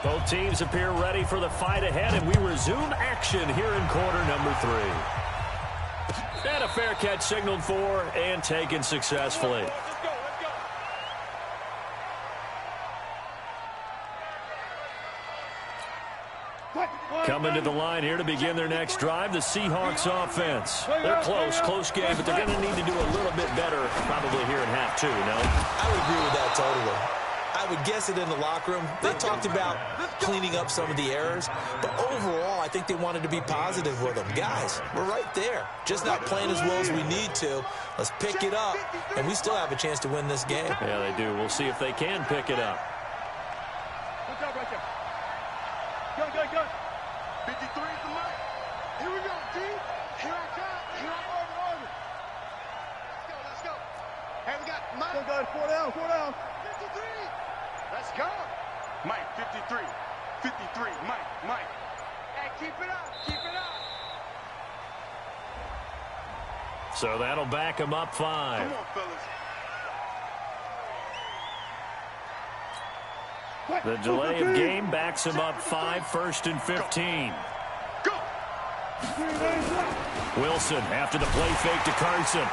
Both teams appear ready for the fight ahead, and we resume action here in quarter number 3. And a fair catch signaled for and taken successfully. Coming to the line here to begin their next drive, the Seahawks offense. They're close game, but they're going to need to do a little bit better probably here in half 2, no? I would agree with that totally. I would guess it in the locker room. They talked about cleaning up some of the errors, but overall, I think they wanted to be positive with them. Guys, we're right there. Just not playing as well as we need to. Let's pick it up, and we still have a chance to win this game. Yeah, they do. We'll see if they can pick it up. Good job right there. Good. 53 is the mark. Here we go, G. Here I come. Here I come. Let's go. Hey, we got Mike. Go, 4 down. 53. Let's go. Mike, 53. 53. Mike. Hey, keep it up. So that'll back them up 5. Come on, fellas. The delay of game backs them up 5, 1st and 15. Go. Wilson after the play fake to Carson.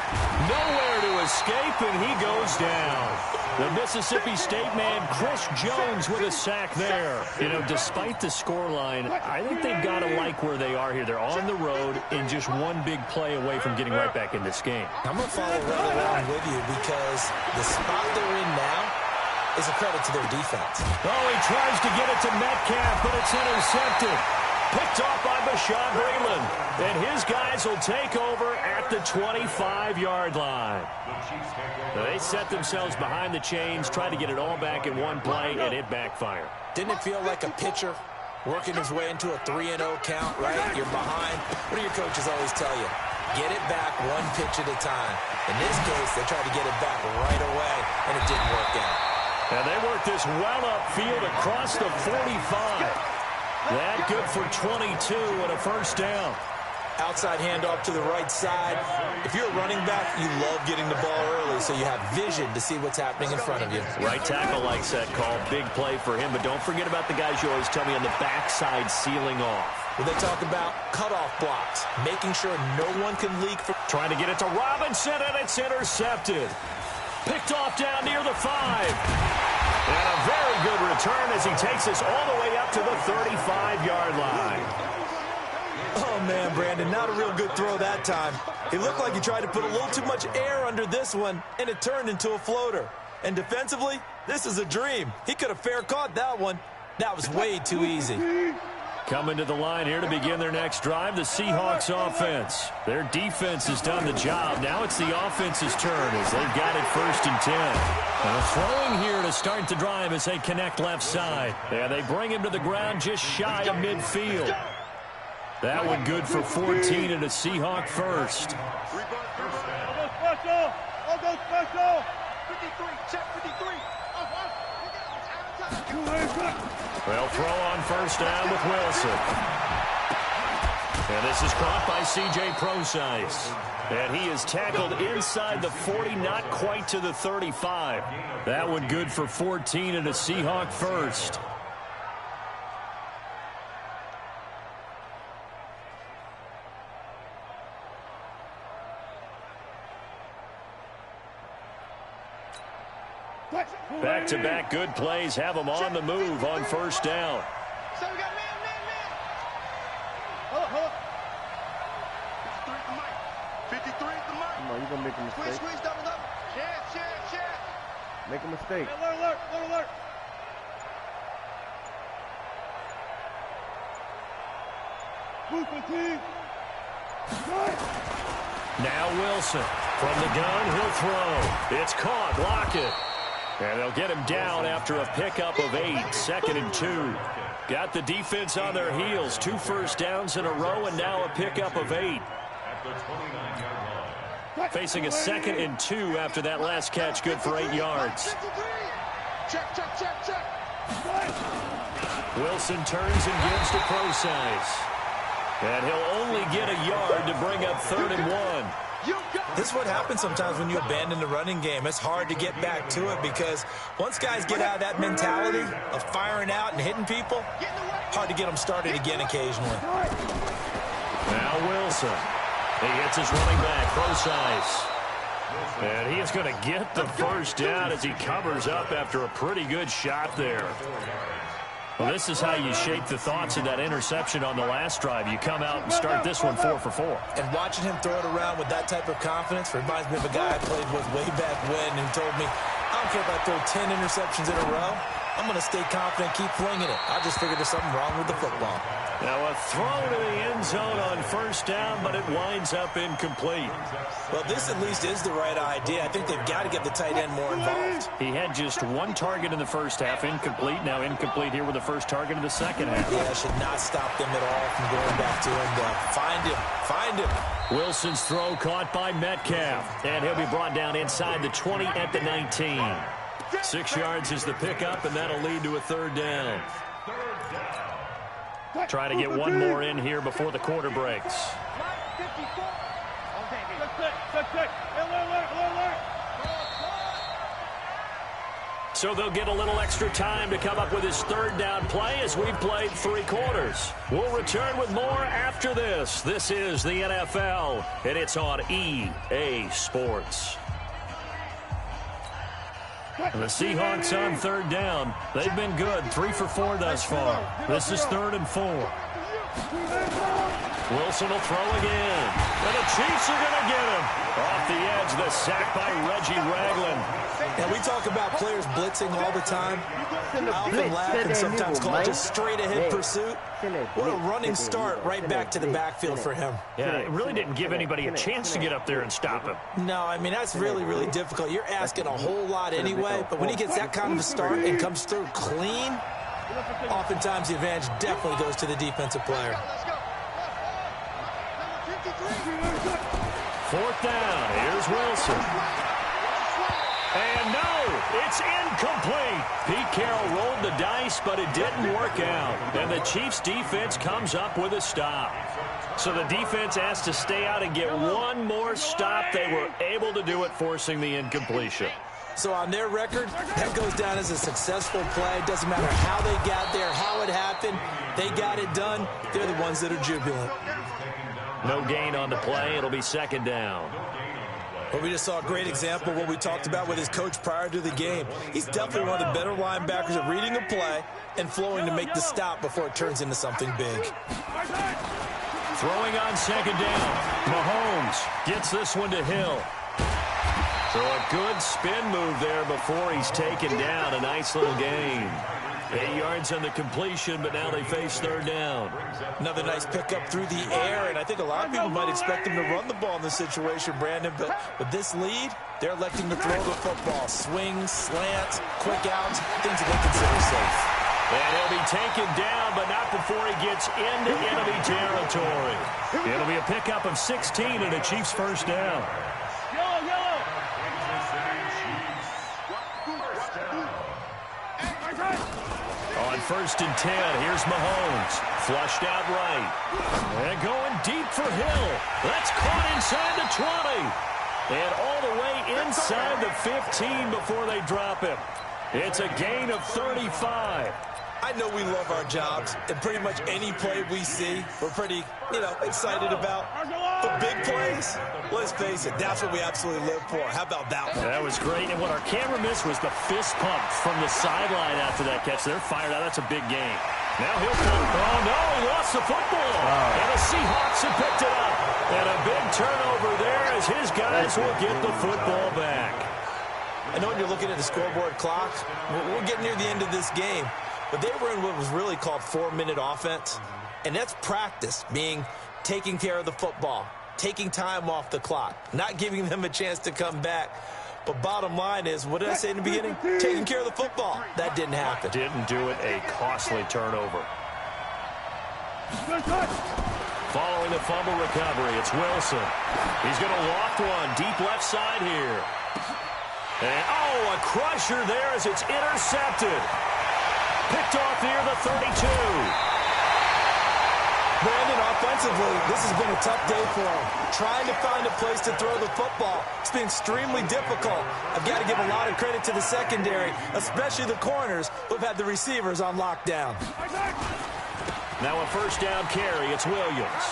Nowhere to escape, and he goes down. The Mississippi State man, Chris Jones, with a sack there. You know, despite the scoreline, I think they've got to like where they are here. They're on the road and just one big play away from getting right back in this game. I'm going to follow right along with you because the spot they're in now is a credit to their defense. Oh, he tries to get it to Metcalf, but it's intercepted. Picked off by Bashaud Breeland. And his guys will take over at the 25-yard line. They set themselves behind the chains, try to get it all back in one play, and it backfired. Didn't it feel like a pitcher working his way into a 3-0 count, right? You're behind. What do your coaches always tell you? Get it back one pitch at a time. In this case, they tried to get it back right away, and it didn't work out. And they work this well upfield across the 45. That good for 22 and a first down. Outside handoff to the right side. If you're a running back, you love getting the ball early so you have vision to see what's happening in front of you. Right tackle likes that call. Big play for him, but don't forget about the guys you always tell me on the backside sealing off. Well, they talk about cutoff blocks, making sure no one can leak. Trying to get it to Robinson, and it's intercepted. Picked off down near the 5. And a very good return as he takes us all the way up to the 35-yard line. Oh, man, Brandon, not a real good throw that time. It looked like he tried to put a little too much air under this one, and it turned into a floater. And defensively, this is a dream. He could have fair caught that one. That was way too easy. Coming to the line here to begin their next drive, the Seahawks offense. Their defense has done the job. Now it's the offense's turn as they've got it 1st and 10. And throwing here to start the drive as they connect left side. And they bring him to the ground just shy of midfield. That one good for 14 and a Seahawk first. I'll go special. 53, check 53. They'll throw on first down with Wilson. And this is caught by C.J. Prosise. And he is tackled inside the 40, not quite to the 35. That one good for 14 and a Seahawk first. Back-to-back good plays have them on the move on first down. So we got man. Hold up. 53 is the mic. 53 is the mic. Come on, you're going to make a mistake. Squeeze, double. Make a mistake. Alert. Move, team. Now Wilson. From the gun, he'll throw. It's caught. Block it. And they'll get him down after a pickup of 8. 2nd and 2. Got the defense on their heels. 2 first downs in a row, and now a pickup of 8. Facing a 2nd and 2 after that last catch, good for 8 yards. Check. Wilson turns and gives to Procise. And he'll only get a yard to bring up 3rd and 1. This is what happens sometimes when you abandon the running game. It's hard to get back to it because once guys get out of that mentality of firing out and hitting people, hard to get them started again occasionally. Now Wilson. He hits his running back, Procise. And he is going to get the first down as he covers up after a pretty good shot there. Well, this is how you shape the thoughts of that interception on the last drive. You come out and start this one 4 for 4. And watching him throw it around with that type of confidence reminds me of a guy I played with way back when who told me, I don't care if I throw 10 interceptions in a row. I'm going to stay confident, keep flinging it. I just figured there's something wrong with the football. Now a throw to the end zone on first down, but it winds up incomplete. Well, this at least is the right idea. I think they've got to get the tight end more involved. He had just 1 target in the first half, incomplete. Now incomplete here with the first target of the second half. Yeah, that should not stop them at all from going back to him. Find him. Wilson's throw caught by Metcalf, and he'll be brought down inside the 20 at the 19. 6 yards is the pickup, and that'll lead to a 3rd down. Try to get one more in here before the quarter breaks. So they'll get a little extra time to come up with his 3rd down play as we've played 3 quarters. We'll return with more after this. This is the NFL, and it's on EA Sports. And the Seahawks on 3rd down. They've been good. 3 for 4 thus far. This is 3rd and 4. Wilson will throw again. And the Chiefs are going to get him. Off the edge, the sack by Reggie Ragland. And we talk about players blitzing all the time. I often laugh and sometimes call it just straight-ahead pursuit. What a running start right back to the backfield for him. Yeah, it really didn't give anybody a chance to get up there and stop him. No, I mean, that's really, really difficult. You're asking a whole lot anyway, but when he gets that kind of a start and comes through clean, oftentimes the advantage definitely goes to the defensive player. 4th down. Here's Wilson. And no, it's incomplete. Pete Carroll rolled the dice, but it didn't work out. And the Chiefs' defense comes up with a stop. So the defense has to stay out and get one more stop. They were able to do it, forcing the incompletion. So on their record, that goes down as a successful play. It doesn't matter how they got there, how it happened. They got it done. They're the ones that are jubilant. No gain on the play. It'll be 2nd down. Well, we just saw a great example of what we talked about with his coach prior to the game. He's definitely one of the better linebackers at reading a play and flowing to make the stop before it turns into something big. Throwing on 2nd down. Mahomes gets this one to Hill. So a good spin move there before he's taken down. A nice little gain. 8 yards on the completion, but now they face 3rd down. Another nice pickup through the air, and I think a lot of people might expect him to run the ball in this situation, Brandon, but with this lead, they're electing to throw the football. Swings, slants, quick outs, things that they consider safe. And he'll be taken down, but not before he gets into enemy territory. It'll be a pickup of 16 and a Chiefs 1st down. On 1st and 10, here's Mahomes. Flushed out right. And going deep for Hill. That's caught inside the 20. And all the way inside the 15 before they drop him. It's a gain of 35. I know we love our jobs, and pretty much any play we see, we're pretty, excited about. But big plays, let's face it, that's what we absolutely live for. How about that one? That was great, and what our camera missed was the fist pump from the sideline after that catch. They're fired out. That's a big game. Now he'll pull. Oh, no, he lost the football. And the Seahawks have picked it up. And a big turnover there as his guys will get the football back. I know when you're looking at the scoreboard clock, we're getting near the end of this game, but they were in what was really called 4-minute offense, and that's practice, meaning taking care of the football, taking time off the clock, not giving them a chance to come back. But bottom line is, what did I say in the beginning? Taking care of the football. That didn't happen. Didn't do it. A costly turnover. Following the fumble recovery, it's Wilson. He's going to loft one deep left side here. And, oh, a crusher there as it's intercepted. Picked off near the 32. Brandon, offensively, this has been a tough day for him. Trying to find a place to throw the football. It's been extremely difficult. I've got to give a lot of credit to the secondary, especially the corners who've had the receivers on lockdown. Now a first down carry. It's Williams.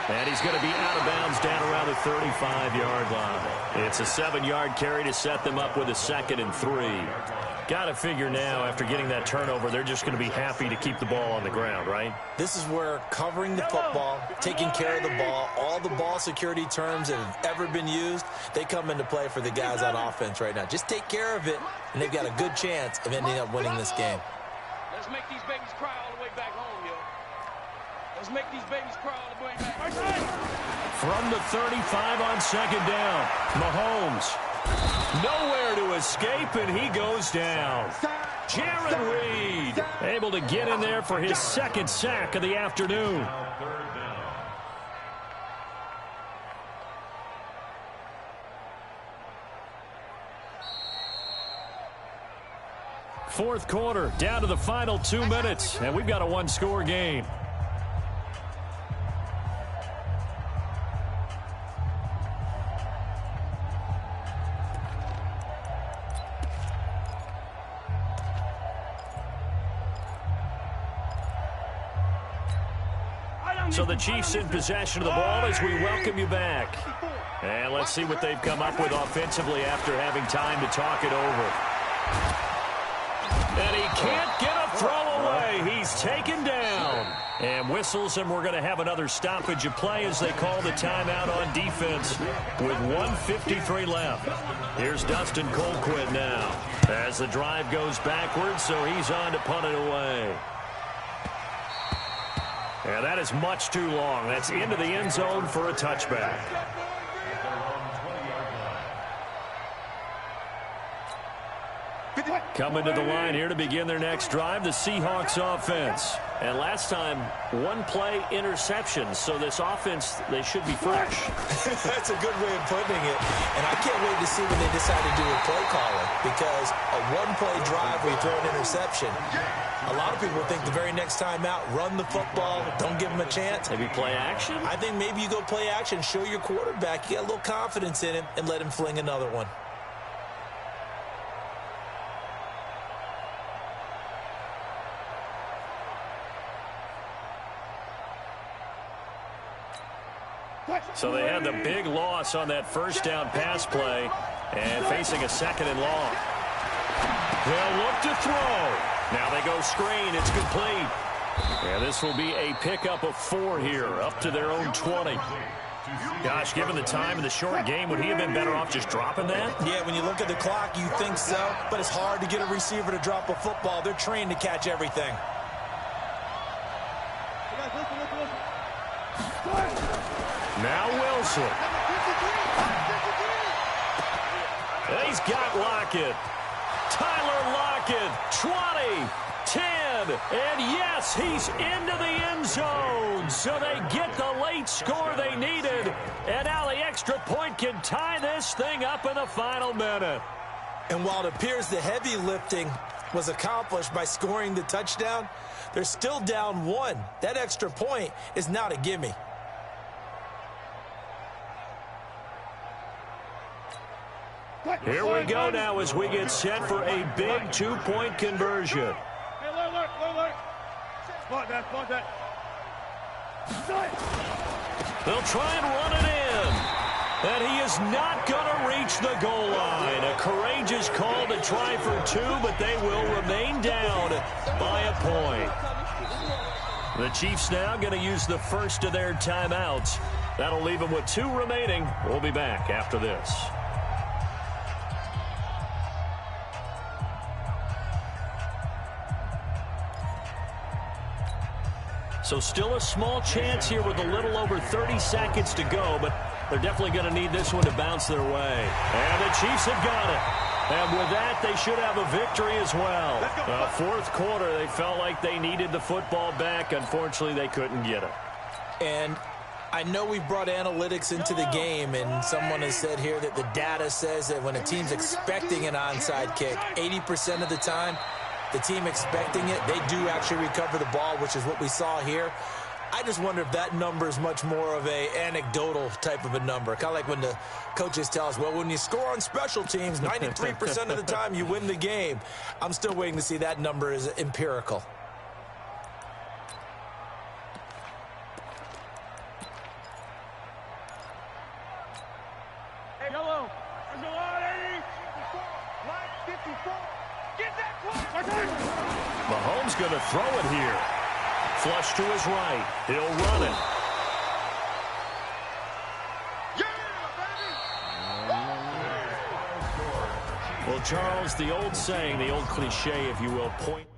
And he's going to be out of bounds down around the 35-yard line. It's a 7-yard carry to set them up with a 2nd and 3. Got to figure now, after getting that turnover, they're just going to be happy to keep the ball on the ground, right? This is where covering the football, taking care of the ball, all the ball security terms that have ever been used, they come into play for the guys on offense right now. Just take care of it, and they've got a good chance of ending up winning this game. Let's make these babies cry all the way back home, yo. Let's make these babies cry all the way back home. From the 35 on 2nd down, Mahomes. Nowhere to escape, and he goes down. Jared Reed able to get in there for his 2nd sack of the afternoon. Fourth quarter, down to the final 2 minutes, and we've got a 1-score game. So the Chiefs in possession of the ball as we welcome you back. And let's see what they've come up with offensively after having time to talk it over. And he can't get a throw away. He's taken down. And whistles, and we're going to have another stoppage of play as they call the timeout on defense with 1:53 left. Here's Dustin Colquitt now as the drive goes backwards, so he's on to punt it away. And that is much too long. That's into the end zone for a touchback. Coming to the line here to begin their next drive, the Seahawks offense. And last time, 1-play interception. So this offense, they should be fresh. That's a good way of putting it. And I can't wait to see when they decide to do a play calling, because a 1-play drive where you throw an interception, a lot of people think the very next time out, run the football, don't give them a chance. Maybe play action? I think maybe you go play action, show your quarterback you got a little confidence in him, and let him fling another one. So they had the big loss on that first down pass play and facing a 2nd and long. They'll look to throw. Now they go screen. It's complete. And this will be a pickup of 4 here, up to their own 20. Gosh, given the time of the short game, would he have been better off just dropping that? Yeah, when you look at the clock, you think so, but it's hard to get a receiver to drop a football. They're trained to catch everything. Now Wilson. He's got Lockett. Tyler Lockett, 20, 10, and yes, he's into the end zone. So they get the late score they needed, and now the extra point can tie this thing up in the final minute. And while it appears the heavy lifting was accomplished by scoring the touchdown, they're still down 1. That extra point is not a gimme. Here we go now as we get set for a big 2-point conversion. Hey, look. Spot that. They'll try and run it in. And he is not going to reach the goal line. A courageous call to try for 2, but they will remain down by a point. The Chiefs now going to use the first of their timeouts. That'll leave them with 2 remaining. We'll be back after this. So still a small chance here with a little over 30 seconds to go, but they're definitely going to need this one to bounce their way. And the Chiefs have got it. And with that, they should have a victory as well. Fourth quarter, they felt like they needed the football back. Unfortunately, they couldn't get it. And I know we've brought analytics into the game, and someone has said here that the data says that when a team's expecting an onside kick, 80% of the time, the team expecting it, they do actually recover the ball, which is what we saw here. I just wonder if that number is much more of a anecdotal type of a number. Kind of like when the coaches tell us, well, when you score on special teams, 93% of the time you win the game. I'm still waiting to see that number is empirical. Hey, yellow. There's a lot, 80. 54. Get that clock. Mahomes going to throw it here. Flush to his right. He'll run it. Well, Charles, the old saying, the old cliche, if you will, point.